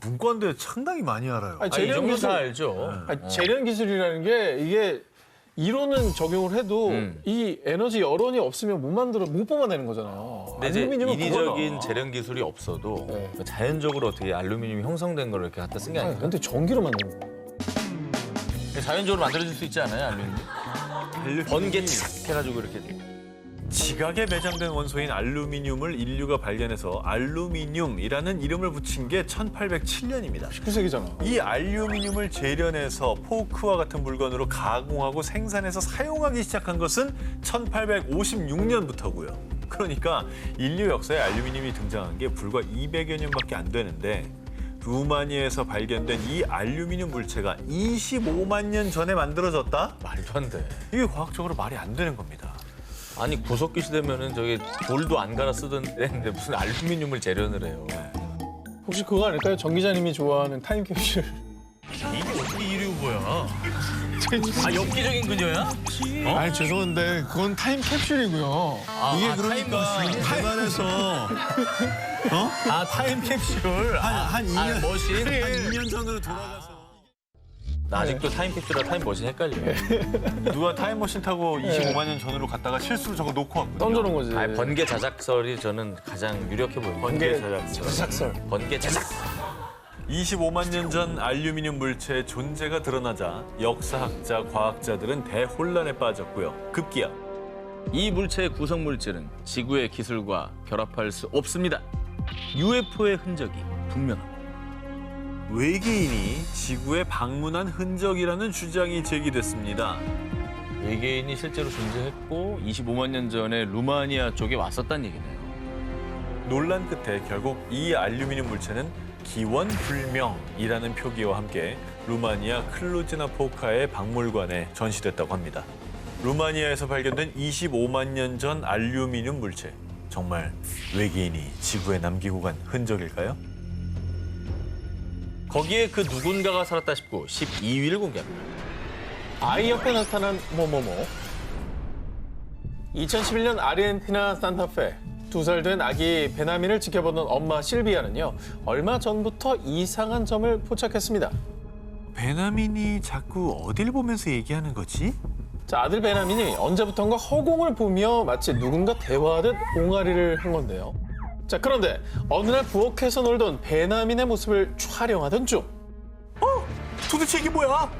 문과인데 상당히 많이 알아요. 아니, 이 재련 정도 기술, 다 알죠. 아니, 재련 기술이라는 게 이게 이론은 적용을 해도 이 에너지 여론이 없으면 못 뽑아내는 거잖아요. 근데 이제 알루미늄은 인위적인 그거나. 재련 기술이 없어도 네. 자연적으로 어떻게 알루미늄이 형성된 걸 이렇게 갖다 쓴 게 아니, 아니에요. 근데 전기로 만드는 거. 자연적으로 만들어질 수 있지 않아요, 알루미늄? 번개 착 해가지고 이렇게. 지각에 매장된 원소인 알루미늄을 인류가 발견해서 알루미늄이라는 이름을 붙인 게 1807년입니다. 19세기잖아. 이 알루미늄을 재련해서 포크와 같은 물건으로 가공하고 생산해서 사용하기 시작한 것은 1856년부터고요. 그러니까 인류 역사에 알루미늄이 등장한 게 불과 200여 년밖에 안 되는데 루마니아에서 발견된 이 알루미늄 물체가 25만 년 전에 만들어졌다? 말도 안 돼. 이게 과학적으로 말이 안 되는 겁니다. 아니 구석기 시대면은 저기 돌도 안 갈아 쓰던 때인데 무슨 알루미늄을 재련을 해요. 혹시 그거 아닐까요? 정 기자님이 좋아하는 타임캡슐. 이게 어떻게 이리 뭐야? 아 엽기적인 그녀야? 아니 죄송한데 그건 타임캡슐이고요. 이게 그러니까 대만에서 타임캡슐. 한 2년 머신. 한 2년 전으로 돌아가서 나 아직도 타임캡슐이랑 타임머신 헷갈려. 누가 타임머신 타고 25만 년 전으로 갔다가 실수로 저거 놓고 왔거든요. 던져놓은 거지. 아니, 번개 자작설이 저는 가장 유력해 보여요. 번개 자작설. 자작설. 번개 자작. 25만 년 전 알루미늄 물체의 존재가 드러나자 역사학자, 과학자들은 대혼란에 빠졌고요. 급기야 이 물체의 구성 물질은 지구의 기술과 결합할 수 없습니다. UFO의 흔적이 분명합니다. 외계인이 지구에 방문한 흔적이라는 주장이 제기됐습니다. 외계인이 실제로 존재했고 25만 년 전에 루마니아 쪽에 왔었다는 얘기네요. 논란 끝에 결국 이 알루미늄 물체는 기원불명이라는 표기와 함께 루마니아 클루즈나포카의 박물관에 전시됐다고 합니다. 루마니아에서 발견된 25만 년 전 알루미늄 물체. 정말 외계인이 지구에 남기고 간 흔적일까요? 거기에 그 누군가가 살았다 싶고 12위를 공개합니다. 아이 옆에 나타난 뭐뭐뭐. 2011년 아르헨티나 산타페. 2살 된 아기 베나민을 지켜보던 엄마 실비아는요. 얼마 전부터 이상한 점을 포착했습니다. 베나민이 자꾸 어딜 보면서 얘기하는 거지? 자, 아들 베나민이 언제부턴가 허공을 보며 마치 누군가 대화하듯 옹알이를 한 건데요. 자, 그런데 어느 날 부엌에서 놀던 베나민의 모습을 촬영하던 중 도대체 이게 뭐야?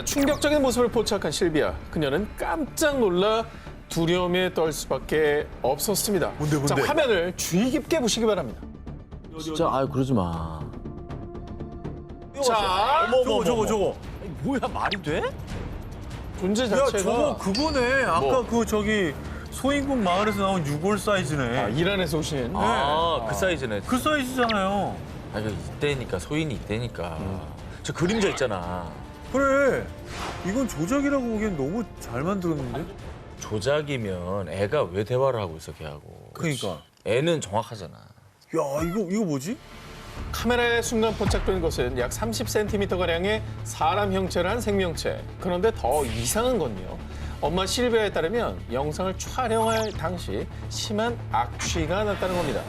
충격적인 모습을 포착한 실비아. 그녀는 깜짝 놀라 두려움에 떨 수밖에 없었습니다. 뭔데? 자, 화면을 주의 깊게 보시기 바랍니다. 진짜 아유 그러지 마. 자, 저거. 뭐야 말이 돼? 존재 야, 자체가 저거 그거네. 아까 뭐? 그 저기 소인국 마을에서 나온 6월 사이즈네. 이란에서 오신 그 사이즈네. 그 사이즈잖아요. 아 이거 이때니까 소인이 이때니까. 저 그림자 있잖아. 그래. 이건 조작이라고 보기엔 너무 잘 만들었는데? 조작이면 애가 왜 대화를 하고 있어 걔하고. 그러니까. 애는 정확하잖아. 야, 이거 뭐지? 카메라에 순간 포착된 것은 약 30cm가량의 사람 형체를 한 생명체. 그런데 더 이상한 건요. 엄마 실비아에 따르면 영상을 촬영할 당시 심한 악취가 났다는 겁니다.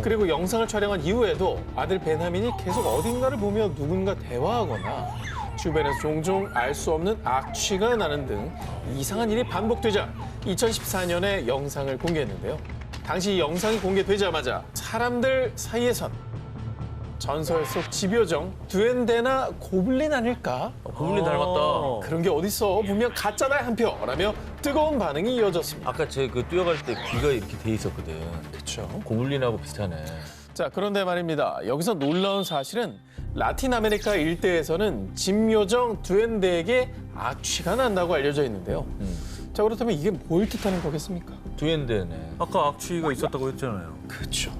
그리고 영상을 촬영한 이후에도 아들 베나민이 계속 어딘가를 보며 누군가 대화하거나 주변에서 종종 알 수 없는 악취가 나는 등 이상한 일이 반복되자 2014년에 영상을 공개했는데요. 당시 이 영상이 공개되자마자 사람들 사이에선 전설 속 집요정, 두엔데나 고블린 아닐까? 고블린 닮았다. 그런 게 어딨어. 분명 가짜다 한 표라며 뜨거운 반응이 이어졌습니다. 아까 제 그 뛰어갈 때 귀가 이렇게 돼 있었거든. 그렇죠. 고블린하고 비슷하네. 자, 그런데 말입니다. 여기서 놀라운 사실은 라틴 아메리카 일대에서는 집요정 두엔데에게 악취가 난다고 알려져 있는데요. 자, 그렇다면 이게 뭘 뜻하는 거겠습니까? 두엔데네. 아까 악취가 있었다고 했잖아요. 그렇죠.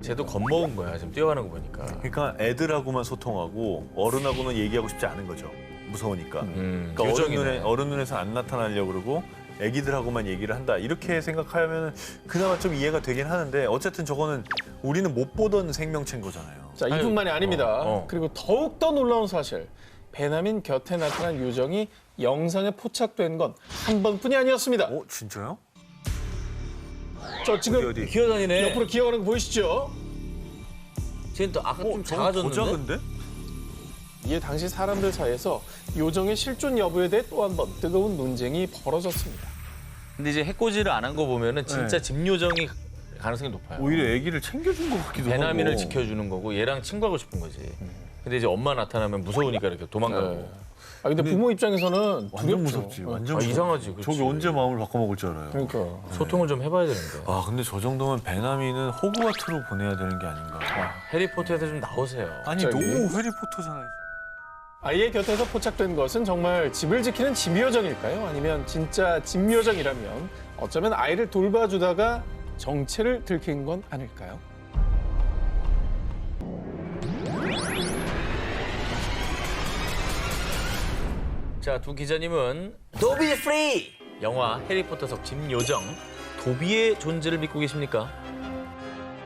쟤도 겁먹은 거야 지금 뛰어가는 거 보니까. 그러니까 애들하고만 소통하고 어른하고는 얘기하고 싶지 않은 거죠. 무서우니까. 그러니까 요정이네. 어른 눈에서 안 나타나려고 그러고 애기들하고만 얘기를 한다. 이렇게 생각하면 그나마 좀 이해가 되긴 하는데 어쨌든 저거는 우리는 못 보던 생명체인 거잖아요. 자, 이뿐만이 아닙니다. 어. 그리고 더욱더 놀라운 사실. 베나민 곁에 나타난 요정이 영상에 포착된 건 한 번뿐이 아니었습니다. 진짜요? 저 지금 어디? 기어다니네. 옆으로 기어가는 거 보이시죠? 쟤는 또 아까 좀 작아졌는데? 작은데? 이에 당시 사람들 사이에서 요정의 실존 여부에 대해 또 한 번 뜨거운 논쟁이 벌어졌습니다. 근데 이제 해코지를 안 한 거 보면은 진짜 집요정이 가능성이 높아요. 오히려 아기를 챙겨준 것 같기도 하고. 배나민을 지켜주는 거고 얘랑 친구하고 싶은 거지. 근데 이제 엄마 나타나면 무서우니까 이렇게 도망가고. 아 근데 부모 입장에서는 완전 두렵죠. 무섭지. 완전 아, 무섭지. 이상하지. 그치. 저게 언제 마음을 바꿔먹을 줄 알아요. 그러니까 소통을 좀 해봐야 되는데. 아 근데 저 정도면 배나미는 호그와트로 보내야 되는 게 아닌가. 해리포터에서 좀 나오세요. 아니 갑자기? 너무 해리포터잖아요. 아이의 곁에서 포착된 것은 정말 집을 지키는 집요정일까요? 아니면 진짜 집요정이라면 어쩌면 아이를 돌봐주다가 정체를 들킨 건 아닐까요? 자, 두 기자님은 도비 프리! 영화 해리포터속 집요정 도비의 존재를 믿고 계십니까?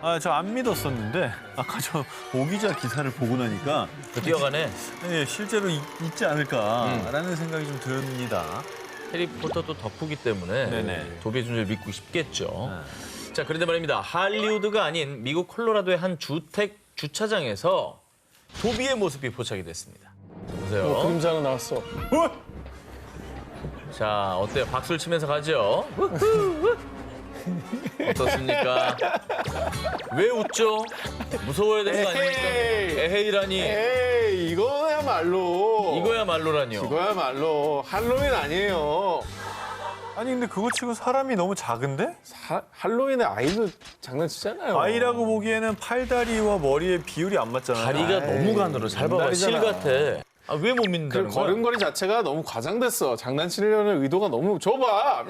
아 저 안 믿었었는데 아까 저 오기자 기사를 보고 나니까 뛰어가네. 예, 실제로 있지 않을까라는 생각이 좀 듭니다. 해리포터도 덕후기 때문에 네네. 도비의 존재를 믿고 싶겠죠. 자, 그런데 말입니다. 할리우드가 아닌 미국 콜로라도의 한 주택 주차장에서 도비의 모습이 포착이 됐습니다. 보세요. 그림자 하나 나왔어. 자, 어때요? 박수를 치면서 가죠? 어떻습니까? 왜 웃죠? 무서워야 되는 거 아닙니까? 에헤이라니. 에이 이거야말로. 이거야말로라뇨. 이거야말로 할로윈 아니에요. 아니 근데 그거 치고 사람이 너무 작은데? 할로윈에 아이도 장난치잖아요. 아이라고 보기에는 팔다리와 머리의 비율이 안 맞잖아요. 다리가 너무 가늘어. 잘 봐봐. 실 맨날이잖아. 같아. 아, 왜 못 그 믿는다는 거야? 걸음걸이 자체가 너무 과장됐어. 장난치려는 의도가 너무 좁아.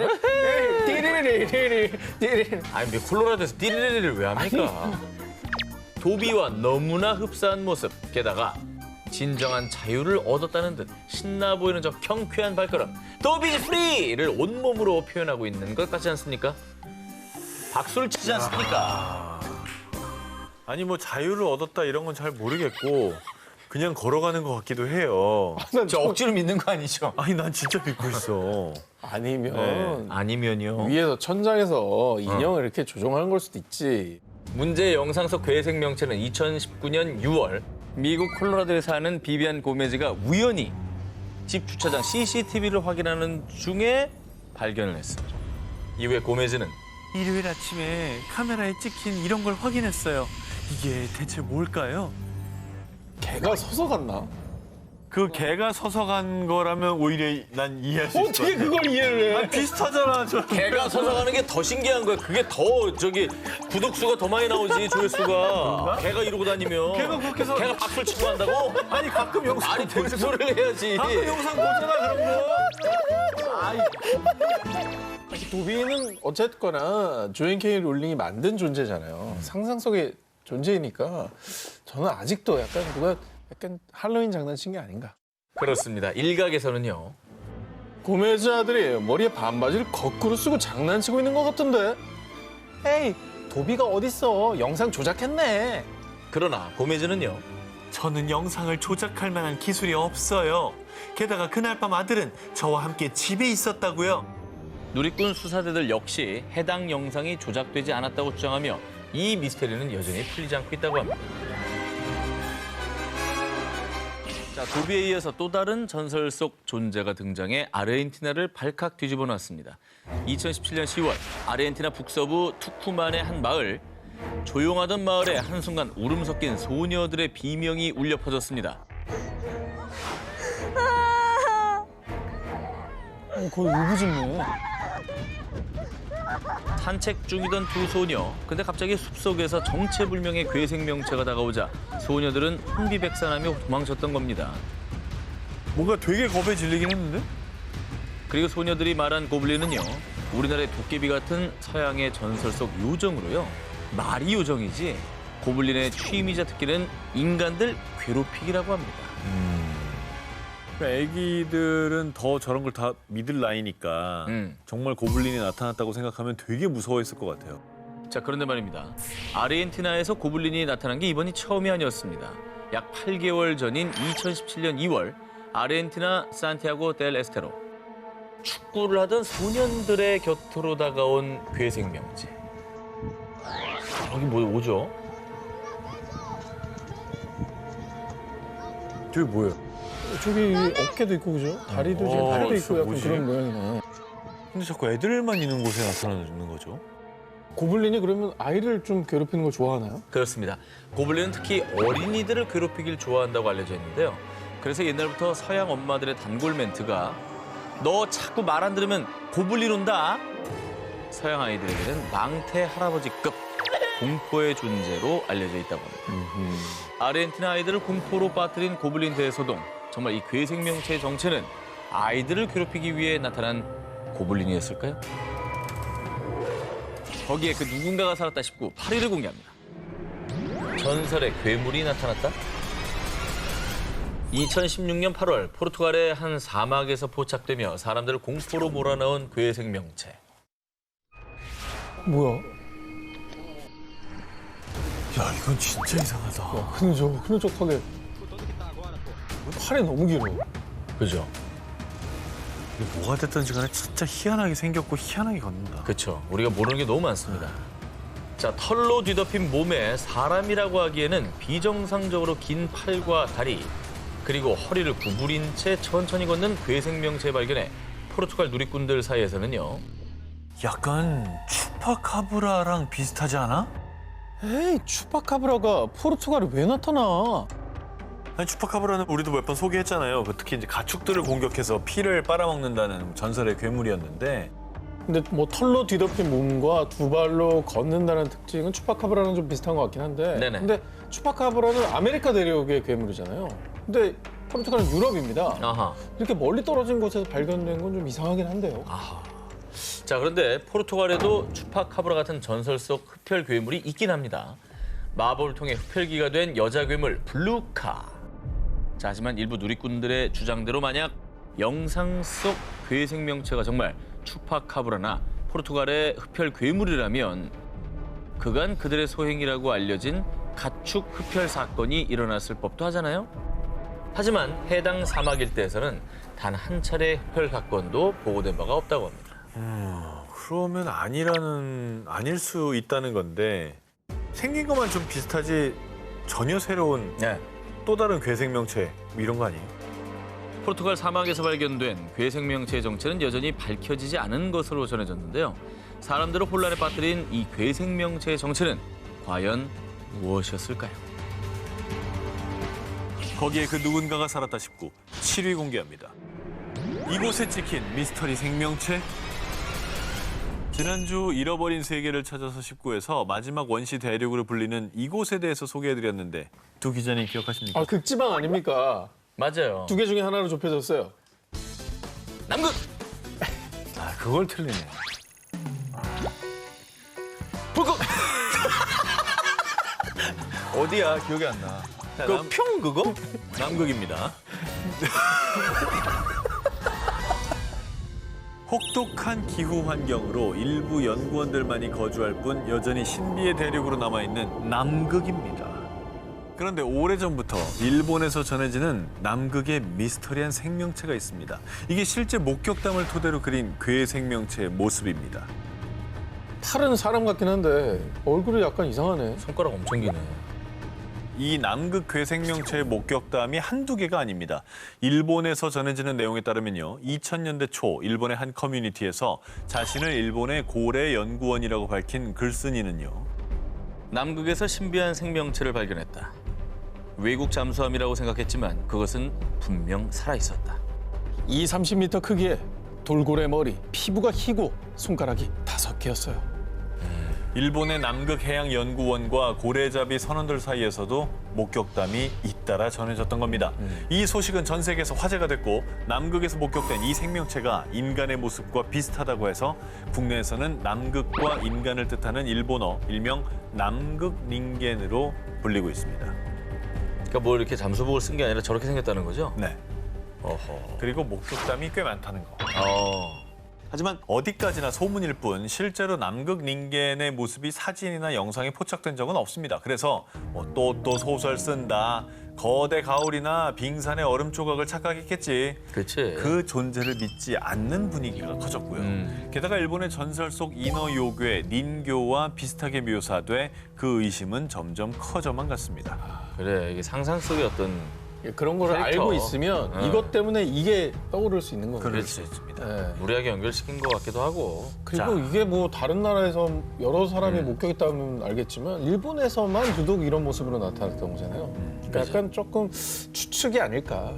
띠리리리리리리. 아니, 왜 콜로라도에서 띠리리리를 왜 합니까? 도비와 너무나 흡사한 모습. 게다가 진정한 자유를 얻었다는 듯 신나 보이는 저 경쾌한 발걸음. 도비 프리를 온몸으로 표현하고 있는 것 같지 않습니까? 박수를 치지 않습니까? 아니 뭐 자유를 얻었다 이런 건 잘 모르겠고 그냥 걸어가는 것 같기도 해요. 저 억지로 믿는 거 아니죠? 아니 난 진짜 믿고 있어. 아니면 아니면요. 위에서 천장에서 인형을 이렇게 조종하는 걸 수도 있지. 문제의 영상 속 괴생 명체는 2019년 6월 미국 콜로라도에 사는 비비안 고메즈가 우연히 집 주차장 CCTV를 확인하는 중에 발견을 했습니다. 이후에 고메즈는 일요일 아침에 카메라에 찍힌 이런 걸 확인했어요. 이게 대체 뭘까요? 개가 서서 갔나? 그 개가 서서 간 거라면 오히려 난 이해할 수 있을 것 어떻게 같아. 그걸 이해를 해? 아니, 비슷하잖아. 저. 개가 서서 가는 게 더 신기한 거야. 그게 더 저기 구독수가 더 많이 나오지, 조회수가. 개가 이러고 다니면. 걔가 그렇게 해서- 개가 박수를 치고 간다고? 아니 가끔 영상 말이 되는 소리를 해야지. 가끔 영상 보잖아 그런 거. 도비는 어쨌거나 조앤 케이 롤링이 만든 존재잖아요. 상상 속의 존재이니까 저는 아직도 약간 누가 약간 할로윈 장난친 게 아닌가. 그렇습니다. 일각에서는요. 고메즈 아들이 머리에 반바지를 거꾸로 쓰고 장난치고 있는 것 같은데. 에이, 도비가 어딨어. 영상 조작했네. 그러나 고메즈는요. 저는 영상을 조작할 만한 기술이 없어요. 게다가 그날 밤 아들은 저와 함께 집에 있었다고요. 누리꾼 수사대들 역시 해당 영상이 조작되지 않았다고 주장하며 이 미스테리는 여전히 풀리지 않고 있다고 합니다. 자, 도비에 이어서 또 다른 전설 속 존재가 등장해 아르헨티나를 발칵 뒤집어 놨습니다. 2017년 10월 아르헨티나 북서부 투쿠만의 한 마을. 조용하던 마을에 한순간 울음 섞인 소녀들의 비명이 울려 퍼졌습니다. 거의 울부짖네. 산책 중이던 두 소녀. 근데 갑자기 숲속에서 정체불명의 괴생명체가 다가오자 소녀들은 혼비백산하며 도망쳤던 겁니다. 뭔가 되게 겁에 질리긴 했는데? 그리고 소녀들이 말한 고블린은요. 우리나라의 도깨비 같은 서양의 전설 속 요정으로요. 말이 요정이지 고블린의 취미자 특기는 인간들 괴롭히기라고 합니다. 애기들은 더 저런 걸 다 믿을 나이니까 정말 고블린이 나타났다고 생각하면 되게 무서워했을 것 같아요. 자, 그런데 말입니다. 아르헨티나에서 고블린이 나타난 게 이번이 처음이 아니었습니다. 약 8개월 전인 2017년 2월 아르헨티나 산티아고 델 에스테로. 축구를 하던 소년들의 곁으로 다가온 괴생명체. 여기 뭐 오죠? 저기 뭐예요? 저기 어깨도 있고 그죠? 다리도 있고 팔도 있고 약간 뭐지? 그런 모양이네. 근데 자꾸 애들만 있는 곳에 나타나는 거죠? 고블린이 그러면 아이를 좀 괴롭히는 걸 좋아하나요? 그렇습니다. 고블린은 특히 어린이들을 괴롭히길 좋아한다고 알려져 있는데요. 그래서 옛날부터 서양 엄마들의 단골 멘트가 너 자꾸 말 안 들으면 고블린 온다. 서양 아이들에게는 망태 할아버지급 공포의 존재로 알려져 있다고 합니다. 아르헨티나 아이들을 공포로 빠뜨린 고블린 대소동. 정말 이 괴생명체의 정체는 아이들을 괴롭히기 위해 나타난 고블린이었을까요? 거기에 그 누군가가 살았다 싶고 8위를 공개합니다. 전설의 괴물이 나타났다? 2016년 8월 포르투갈의 한 사막에서 포착되며 사람들을 공포로 몰아넣은 괴생명체. 뭐야? 야, 이건 진짜 이상하다. 흐느적하게. 팔이 너무 길어. 그죠? 이게 뭐가 됐든지 간에 진짜 희한하게 생겼고 희한하게 걷는다. 그렇죠. 우리가 모르는 게 너무 많습니다. 자, 털로 뒤덮인 몸에 사람이라고 하기에는 비정상적으로 긴 팔과 다리, 그리고 허리를 구부린 채 천천히 걷는 괴생명체 발견에 포르투갈 누리꾼들 사이에서는요. 약간 추파카브라랑 비슷하지 않아? 에이, 추파카브라가 포르투갈에 왜 나타나? 아니, 추파카브라는 우리도 몇 번 소개했잖아요. 특히 이제 가축들을 공격해서 피를 빨아먹는다는 전설의 괴물이었는데. 근데 뭐 털로 뒤덮인 몸과 두 발로 걷는다는 특징은 추파카브라랑 좀 비슷한 것 같긴 한데. 네네. 근데 추파카브라는 아메리카 대륙의 괴물이잖아요. 근데 포르투갈은 유럽입니다. 아하. 이렇게 멀리 떨어진 곳에서 발견된 건 좀 이상하긴 한데요. 아하. 자, 그런데 포르투갈에도 추파카브라 같은 전설 속 흡혈 괴물이 있긴 합니다. 마법을 통해 흡혈귀가 된 여자 괴물 블루카. 자, 하지만 일부 누리꾼들의 주장대로 만약 영상 속 괴생명체가 정말 추파카브라나 포르투갈의 흡혈 괴물이라면 그간 그들의 소행이라고 알려진 가축 흡혈 사건이 일어났을 법도 하잖아요. 하지만 해당 사막 일대에서는 단 한 차례 흡혈 사건도 보고된 바가 없다고 합니다. 그러면 아닐 수 있다는 건데 생긴 것만 좀 비슷하지 전혀 새로운 네. 또 다른 괴생명체 뭐 이런 거 아니에요? 포르투갈 사막에서 발견된 괴생명체의 정체는 여전히 밝혀지지 않은 것으로 전해졌는데요. 사람들을 혼란에 빠뜨린 이 괴생명체의 정체는 과연 무엇이었을까요? 거기에 그 누군가가 살았다 싶고 7위 공개합니다. 이곳에 찍힌 미스터리 생명체. 지난주 잃어버린 세계를 찾아서 19에서 마지막 원시 대륙으로 불리는 이곳에 대해서 소개해드렸는데 두 기자님 기억하십니까? 아, 극지방 아닙니까? 맞아요. 두 개 중에 하나로 좁혀졌어요. 남극! 아, 그걸 틀리네. 북극! 어디야? 기억이 안 나. 그 평 그거? 남극입니다. 혹독한 기후 환경으로 일부 연구원들만이 거주할 뿐 여전히 신비의 대륙으로 남아있는 남극입니다. 그런데 오래전부터 일본에서 전해지는 남극의 미스터리한 생명체가 있습니다. 이게 실제 목격담을 토대로 그린 괴생명체의 모습입니다. 팔은 사람 같긴 한데 얼굴이 약간 이상하네. 손가락 엄청 기네. 이 남극 괴생명체의 목격담이 한두 개가 아닙니다. 일본에서 전해지는 내용에 따르면요. 2000년대 초 일본의 한 커뮤니티에서 자신을 일본의 고래 연구원이라고 밝힌 글쓴이는요. 남극에서 신비한 생명체를 발견했다. 외국 잠수함이라고 생각했지만 그것은 분명 살아있었다. 30m 크기에 돌고래 머리, 피부가 희고 손가락이 5개였어요. 일본의 남극해양연구원과 고래잡이 선원들 사이에서도 목격담이 잇따라 전해졌던 겁니다. 이 소식은 전 세계에서 화제가 됐고 남극에서 목격된 이 생명체가 인간의 모습과 비슷하다고 해서 국내에서는 남극과 인간을 뜻하는 일본어 일명 남극 닌겐으로 불리고 있습니다. 그러니까 뭐 이렇게 잠수복을 쓴 게 아니라 저렇게 생겼다는 거죠? 네. 어허. 그리고 목격담이 꽤 많다는 거. 하지만 어디까지나 소문일 뿐 실제로 남극 닌겐의 모습이 사진이나 영상에 포착된 적은 없습니다. 그래서 또 소설 쓴다, 거대 가오리나 빙산의 얼음 조각을 착각했겠지. 그렇지. 그 존재를 믿지 않는 분위기가 커졌고요. 게다가 일본의 전설 속 인어 요괴 닌교와 비슷하게 묘사돼 그 의심은 점점 커져만 갔습니다. 그래, 이게 상상 속의 어떤 그런 걸 캐릭터. 알고 있으면 이것 때문에 이게 떠오를 수 있는 거예요. 그럴 수 있습니다. 네. 무리하게 연결시킨 것 같기도 하고. 그리고 이게 뭐 다른 나라에서 여러 사람이 목격했다면 알겠지만 일본에서만 유독 이런 모습으로 나타났던 거잖아요. 그러니까 약간 조금 추측이 아닐까.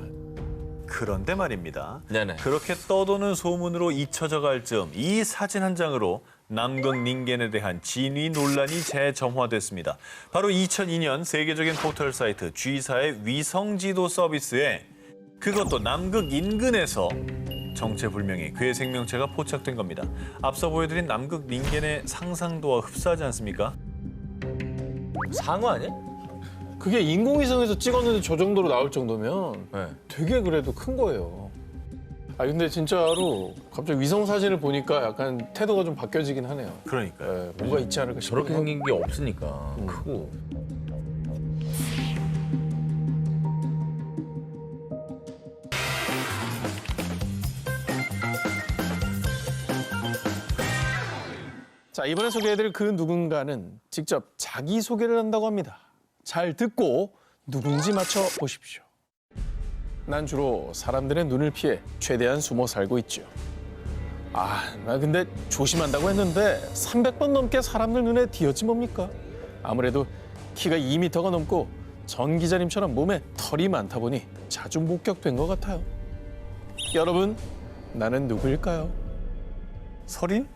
그런데 말입니다. 네네. 그렇게 떠도는 소문으로 잊혀져 갈 즈음 이 사진 한 장으로 남극 닌겐에 대한 진위 논란이 재점화됐습니다. 바로 2002년 세계적인 포털 사이트 G사의 위성 지도 서비스에 그것도 남극 인근에서 정체불명의 괴 생명체가 포착된 겁니다. 앞서 보여드린 남극 닌겐의 상상도와 흡사하지 않습니까? 상어 아니야? 그게 인공위성에서 찍었는데 저 정도로 나올 정도면 네. 되게 그래도 큰 거예요. 아 근데 진짜로 갑자기 위성 사진을 보니까 약간 태도가 좀 바뀌어지긴 하네요. 그러니까요. 네, 뭔가 있지 않을까 싶어요. 저렇게 생긴 게 없으니까 크고. 자, 이번에 소개해드릴 그 누군가는 직접 자기소개를 한다고 합니다. 잘 듣고 누군지 맞춰보십시오. 난 주로 사람들의 눈을 피해 최대한 숨어 살고 있죠. 나 근데 조심한다고 했는데 300번 넘게 사람들 눈에 띄었지 뭡니까? 아무래도 키가 2m가 넘고 전 기자님처럼 몸에 털이 많다 보니 자주 목격된 것 같아요. 여러분, 나는 누구일까요? 설인?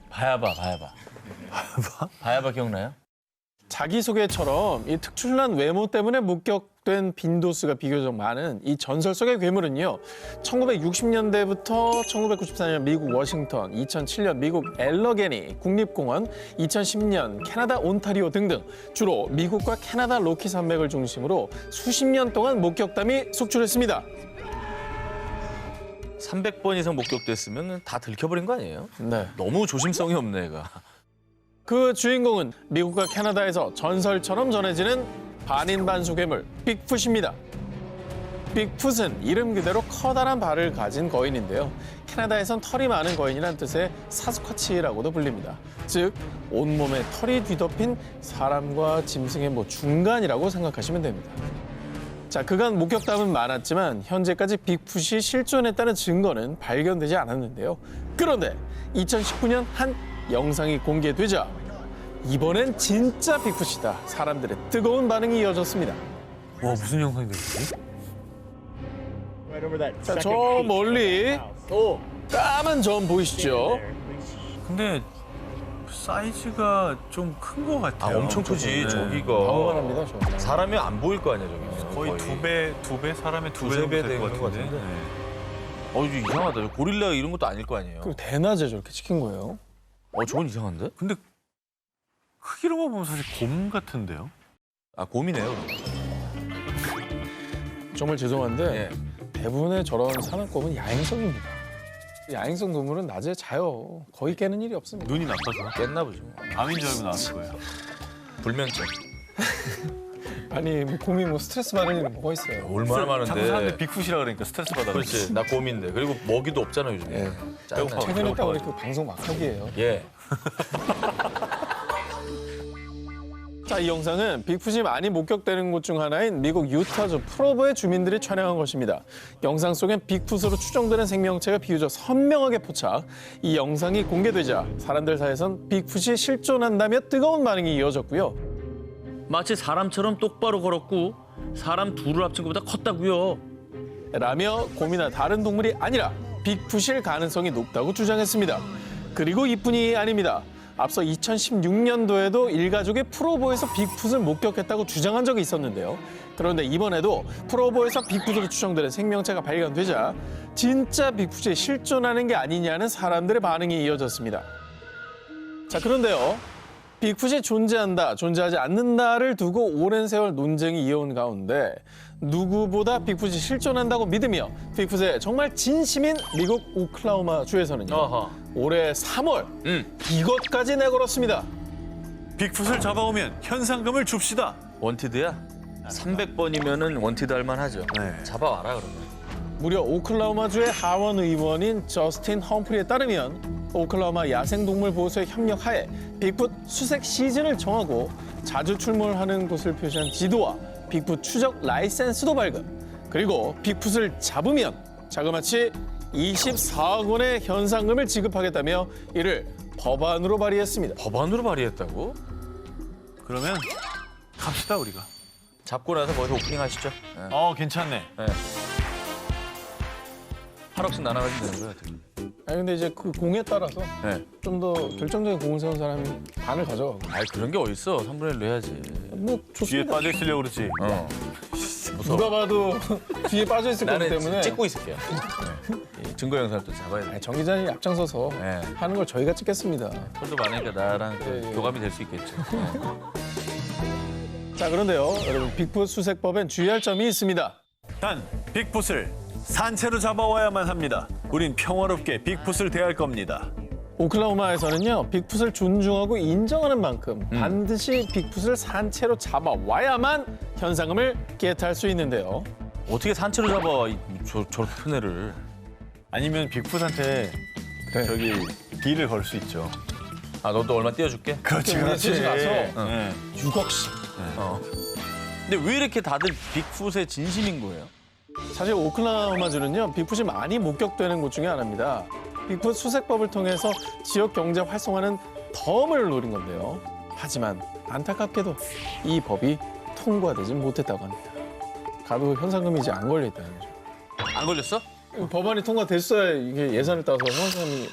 바야바. 바야바 기억나요? 자기소개처럼 이 특출난 외모 때문에 목격된 빈도수가 비교적 많은 이 전설 속의 괴물은요. 1960년대부터 1994년 미국 워싱턴, 2007년 미국 엘러게니 국립공원, 2010년 캐나다 온타리오 등등 주로 미국과 캐나다 로키 산맥을 중심으로 수십 년 동안 목격담이 속출했습니다. 300번 이상 목격됐으면 다 들켜버린 거 아니에요? 네. 너무 조심성이 없네, 얘가. 그 주인공은 미국과 캐나다에서 전설처럼 전해지는 반인반수 괴물 빅풋입니다. 빅풋은 이름 그대로 커다란 발을 가진 거인인데요. 캐나다에선 털이 많은 거인이란 뜻의 사스쿼치라고도 불립니다. 즉 온몸에 털이 뒤덮인 사람과 짐승의 중간이라고 생각하시면 됩니다. 자, 그간 목격담은 많았지만 현재까지 빅풋이 실존했다는 증거는 발견되지 않았는데요. 그런데 2019년 한 영상이 공개되자 이번엔 진짜 빅풋이다. 사람들의 뜨거운 반응이 이어졌습니다. 와, 무슨 영상이 되지? 자, 저 멀리 까만 점 보이시죠? 근데 사이즈가 좀 큰 것 같아요. 엄청 크지, 네. 저기가. 방어합니다, 저. 사람이 안 보일 거 아니야, 저기. 거의 두 배, 사람의 두 배 두세 정도 배 될 것 되는 것 같은데. 같은데. 네. 이거 이상하다. 저 고릴라 이런 것도 아닐 거 아니에요. 그리고 대낮에 저렇게 찍힌 거예요. 저건 이상한데? 근데 크기로만 보면 사실 곰 같은데요? 곰이네요. 정말 죄송한데 예. 대부분의 저런 사납곰은 야행성입니다. 야행성 동물은 낮에 자요. 거의 깨는 일이 없습니다. 눈이 나빠서 깼나 보죠. 뭐. 암인 줄 알고 나왔을 거예요. 불면증. 아니 곰이 스트레스 받을 일이 뭐가 있어요. 얼마나 자꾸 사람들 많은데. 빅풋이라 그러니까 스트레스 받아. 그렇지. 나 곰인데. 그리고 먹이도 없잖아, 요즘에. 예. 짜증나. 최근에 딱 우리 그 방송 막하기예요. 예. 자, 이 영상은 빅풋이 많이 목격되는 곳 중 하나인 미국 유타주 프로보의 주민들이 촬영한 것입니다. 영상 속엔 빅풋으로 추정되는 생명체가 비교적 선명하게 포착. 이 영상이 공개되자 사람들 사이에선 빅풋이 실존한다며 뜨거운 반응이 이어졌고요. 마치 사람처럼 똑바로 걸었고 사람 둘을 합친 것보다 컸다고요. 라며 곰이나 다른 동물이 아니라 빅풋일 가능성이 높다고 주장했습니다. 그리고 이뿐이 아닙니다. 앞서 2016년도에도 일가족이 프로보에서 빅풋을 목격했다고 주장한 적이 있었는데요. 그런데 이번에도 프로보에서 빅풋으로 추정되는 생명체가 발견되자 진짜 빅풋이 실존하는 게 아니냐는 사람들의 반응이 이어졌습니다. 자, 그런데요. 빅풋이 존재한다, 존재하지 않는다를 두고 오랜 세월 논쟁이 이어온 가운데 누구보다 빅풋이 실존한다고 믿으며 빅풋에 정말 진심인 미국 오클라호마 주에서는요. 어허. 올해 3월 이것까지 내걸었습니다. 빅풋을 잡아오면 현상금을 줍시다. 원티드야? 300번이면은 원티드 할 만하죠. 네. 잡아와라, 그러면. 무려 오클라호마주의 하원 의원인 저스틴 험프리에 따르면 오클라호마 야생동물보호소의 협력하에 빅풋 수색 시즌을 정하고 자주 출몰하는 곳을 표시한 지도와 빅풋 추적 라이센스도 발급. 그리고 빅풋을 잡으면 자그마치 24억 원의 현상금을 지급하겠다며 이를 법안으로 발의했습니다. 법안으로 발의했다고? 그러면 갑시다 우리가. 잡고 나서 거기서 오프닝 하시죠. 괜찮네. 8억씩 나눠가지면 되는 거야. 아니 근데 이제 그 공에 따라서 네. 좀 더 결정적인 공을 세운 사람이 반을 가져가고. 아이 그런 게 어딨어. 3분의 1로 해야지. 뭐 뒤에 좋습니다. 빠져 있으려고 그러지. 무서워. 누가 봐도 뒤에 빠져 있을 거기 나는 때문에 찍고 있을게요. 네. 이 증거 영상을 또 잡아야 돼. 아니, 정 기자님 앞장서서 네. 하는 걸 저희가 찍겠습니다. 털도 많으니까 나랑 또 예. 교감이 될 수 있겠죠. 자 그런데요, 여러분 빅풋 수색법엔 주의할 점이 있습니다. 단 빅풋을 산채로 잡아와야만 합니다. 우린 평화롭게 빅풋을 대할 겁니다. 오클라호마에서는요, 빅풋을 존중하고 인정하는 만큼 반드시 빅풋을 산채로 잡아와야만 현상금을 겟할 수 있는데요. 어떻게 산채로 잡아 저렇게 큰 애를. 아니면 빅풋한테 그래. 저기 딜을 걸 수 있죠. 아 너도 얼마 띄워줄게? 그렇지 우리 셋이 가서 네. 6억씩. 근데 왜 이렇게 다들 빅풋에 진심인 거예요? 사실 오클라호마주는요, 빅풋이 많이 목격되는 곳 중에 하나입니다. 빅풋 수색법을 통해서 지역 경제 활성화는 덤을 노린 건데요. 하지만 안타깝게도 이 법이 통과되지 못했다고 합니다. 가도 현상금이 이제 안 걸려 있다는 거죠. 안 걸렸어? 법안이 통과됐어야 이게 예산을 따서 현상금이.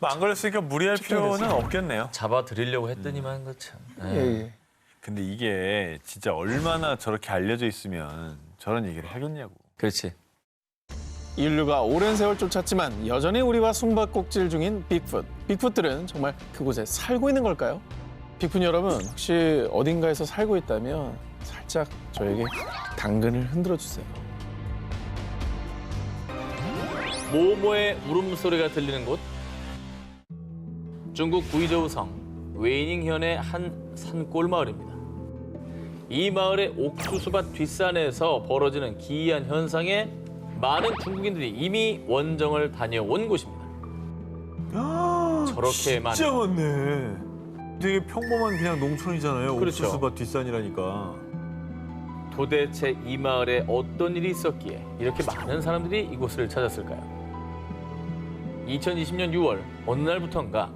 뭐 안 걸렸으니까 무리할 필요는 없겠네요. 잡아드리려고 했더니만 그 참. 예. 근데 이게 진짜 얼마나 저렇게 알려져 있으면 저런 얘기를 하겠냐고. 그렇지. 인류가 오랜 세월 쫓았지만 여전히 우리와 숨바꼭질 중인 빅풋. 빅풋들은 정말 그곳에 살고 있는 걸까요? 빅풋 여러분, 혹시 어딘가에서 살고 있다면 살짝 저에게 당근을 흔들어 주세요. 모모의 울음소리가 들리는 곳. 중국 구이저우성 웨이닝현의 한 산골 마을입니다. 이 마을의 옥수수밭 뒷산에서 벌어지는 기이한 현상에 많은 중국인들이 이미 원정을 다녀온 곳입니다. 저렇게 많은. 진짜 많네. 되게 평범한 그냥 농촌이잖아요. 그렇죠. 옥수수밭 뒷산이라니까. 도대체 이 마을에 어떤 일이 있었기에 이렇게 많은 사람들이 이곳을 찾았을까요? 2020년 6월 어느 날부터인가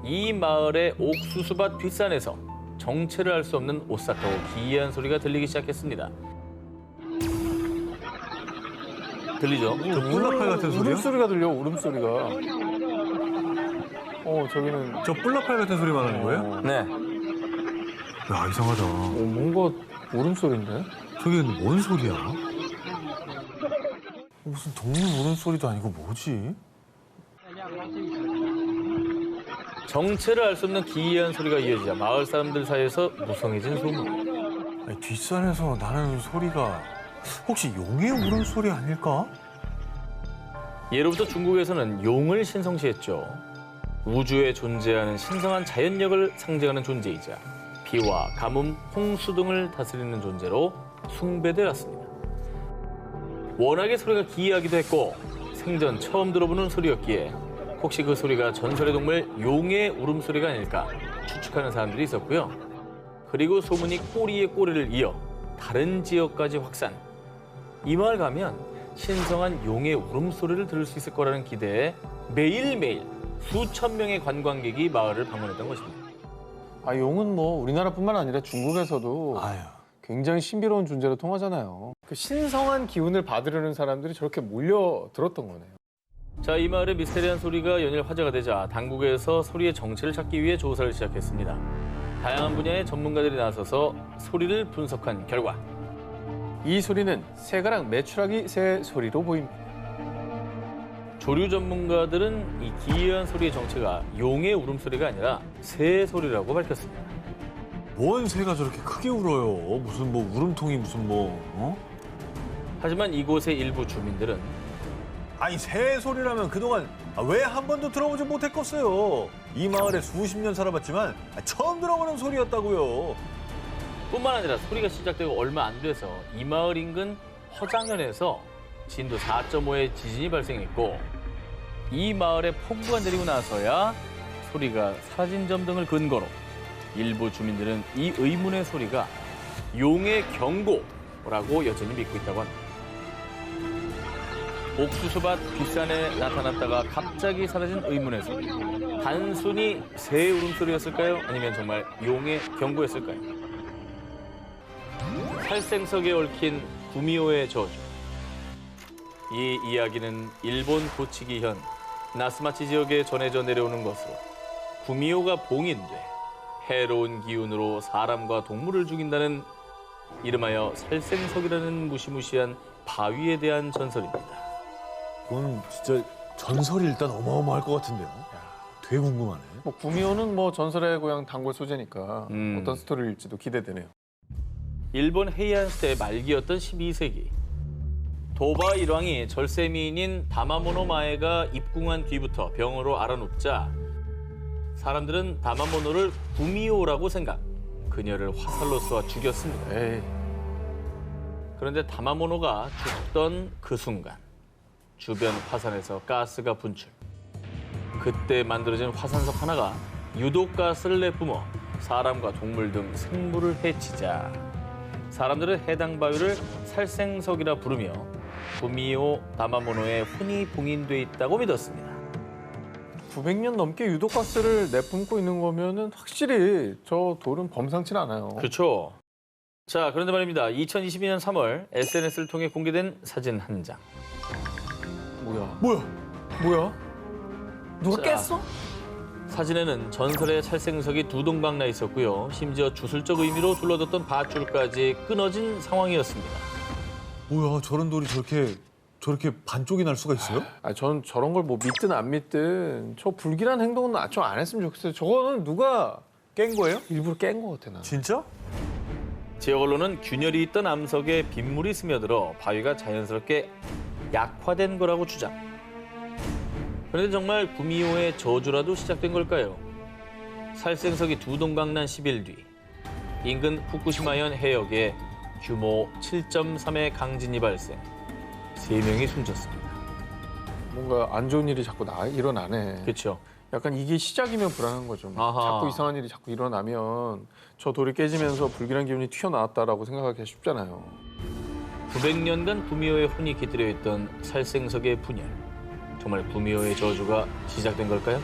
이 마을의 옥수수밭 뒷산에서 정체를 알 수 없는 오싹하고 기이한 소리가 들리기 시작했습니다. 들리죠? 저 뿔라팔 같은 소리요? 울음소리가 들려, 울음소리가. 저기는 저 뿔라팔 같은 소리만 하는 거예요? 네. 야, 이상하다. 뭔가 울음소리인데? 저게 뭔 소리야? 무슨 동물 울음소리도 아니고 뭐지? 정체를 알 수 없는 기이한 소리가 이어지자 마을 사람들 사이에서 무성해진 소문. 아니, 뒷산에서 나는 소리가 혹시 용의 울음소리 아닐까? 예로부터 중국에서는 용을 신성시했죠. 우주에 존재하는 신성한 자연력을 상징하는 존재이자 비와 가뭄, 홍수 등을 다스리는 존재로 숭배돼 왔습니다. 워낙에 소리가 기이하기도 했고 생전 처음 들어보는 소리였기에 혹시 그 소리가 전설의 동물 용의 울음소리가 아닐까 추측하는 사람들이 있었고요. 그리고 소문이 꼬리에 꼬리를 이어 다른 지역까지 확산. 이 마을 가면 신성한 용의 울음소리를 들을 수 있을 거라는 기대에 매일매일 수천 명의 관광객이 마을을 방문했던 것입니다. 아, 용은 뭐 우리나라뿐만 아니라 중국에서도 굉장히 신비로운 존재로 통하잖아요. 그 신성한 기운을 받으려는 사람들이 저렇게 몰려들었던 거네요. 자, 이 마을의 미스테리한 소리가 연일 화제가 되자 당국에서 소리의 정체를 찾기 위해 조사를 시작했습니다. 다양한 분야의 전문가들이 나서서 소리를 분석한 결과 이 소리는 새가락 메추라기 새 소리로 보입니다. 조류 전문가들은 이 기이한 소리의 정체가 용의 울음소리가 아니라 새 소리라고 밝혔습니다. 뭔 새가 저렇게 크게 울어요? 무슨 뭐 울음통이 무슨 뭐 하지만 이곳의 일부 주민들은 아니 새 소리라면 그동안 왜 한 번도 들어보지 못했겠어요? 이 마을에 수십 년 살아봤지만 처음 들어보는 소리였다고요. 뿐만 아니라 소리가 시작되고 얼마 안 돼서 이 마을 인근 허장현에서 진도 4.5의 지진이 발생했고 이 마을에 폭우가 내리고 나서야 소리가 사라진 점 등을 근거로 일부 주민들은 이 의문의 소리가 용의 경고라고 여전히 믿고 있다고 합니다. 옥수수밭 뒷산에 나타났다가 갑자기 사라진 의문의 소리. 단순히 새의 울음소리였을까요? 아니면 정말 용의 경고였을까요? 살생석에 얽힌 구미호의 저주. 이 이야기는 일본 고치기현 나스마치 지역에 전해져 내려오는 것으로 구미호가 봉인돼 해로운 기운으로 사람과 동물을 죽인다는 이름하여 살생석이라는 무시무시한 바위에 대한 전설입니다. 그건 진짜 전설이 일단 어마어마할 것 같은데요. 되게 궁금하네. 뭐 구미호는 뭐 전설의 고향 단골 소재니까 음. 어떤 스토리일지도 기대되네요. 일본 헤이안 시대 말기였던 12세기. 도바 일왕이 절세미인인 다마모노 마에가 입궁한 뒤부터 병으로 앓아눕자 사람들은 다마모노를 구미호라고 생각. 그녀를 화살로 쏘아 죽였습니다. 에이. 그런데 다마모노가 죽던 그 순간 주변 화산에서 가스가 분출. 그때 만들어진 화산석 하나가 유독 가스를 내뿜어 사람과 동물 등 생물을 해치자 사람들은 해당 바위를 살생석이라 부르며 구미호 다마모노의 혼이 봉인돼 있다고 믿었습니다. 900년 넘게 유독가스를 내뿜고 있는 거면은 확실히 저 돌은 범상치 않아요. 그렇죠. 자, 그런데 말입니다. 2022년 3월 SNS를 통해 공개된 사진 한 장. 뭐야? 누가 자, 깼어? 사진에는 전설의 살생석이 두 동강 나 있었고요. 심지어 주술적 의미로 둘러뒀던 밧줄까지 끊어진 상황이었습니다. 뭐야, 저런 돌이 저렇게 반쪽이 날 수가 있어요? 아, 전 저런 걸 뭐 믿든 안 믿든 저 불길한 행동은 좀 안 했으면 좋겠어요. 저거는 누가 깬 거예요? 일부러 깬 거 같아 나. 진짜? 지역 언론은 균열이 있던 암석에 빗물이 스며들어 바위가 자연스럽게 약화된 거라고 주장. 그런데 정말 구미호의 저주라도 시작된 걸까요? 살생석이 두 동강 난 10일 뒤 인근 후쿠시마현 해역에 규모 7.3의 강진이 발생. 3명이 숨졌습니다. 뭔가 안 좋은 일이 자꾸 일어나네. 그렇죠. 약간 이게 시작이면 불안한 거죠. 아하. 자꾸 이상한 일이 자꾸 일어나면 저 돌이 깨지면서 불길한 기운이 튀어나왔다라고 생각하기가 쉽잖아요. 900년간 구미호의 혼이 깃들여 있던 살생석의 분열. 정말 구미호의 저주가 시작된 걸까요?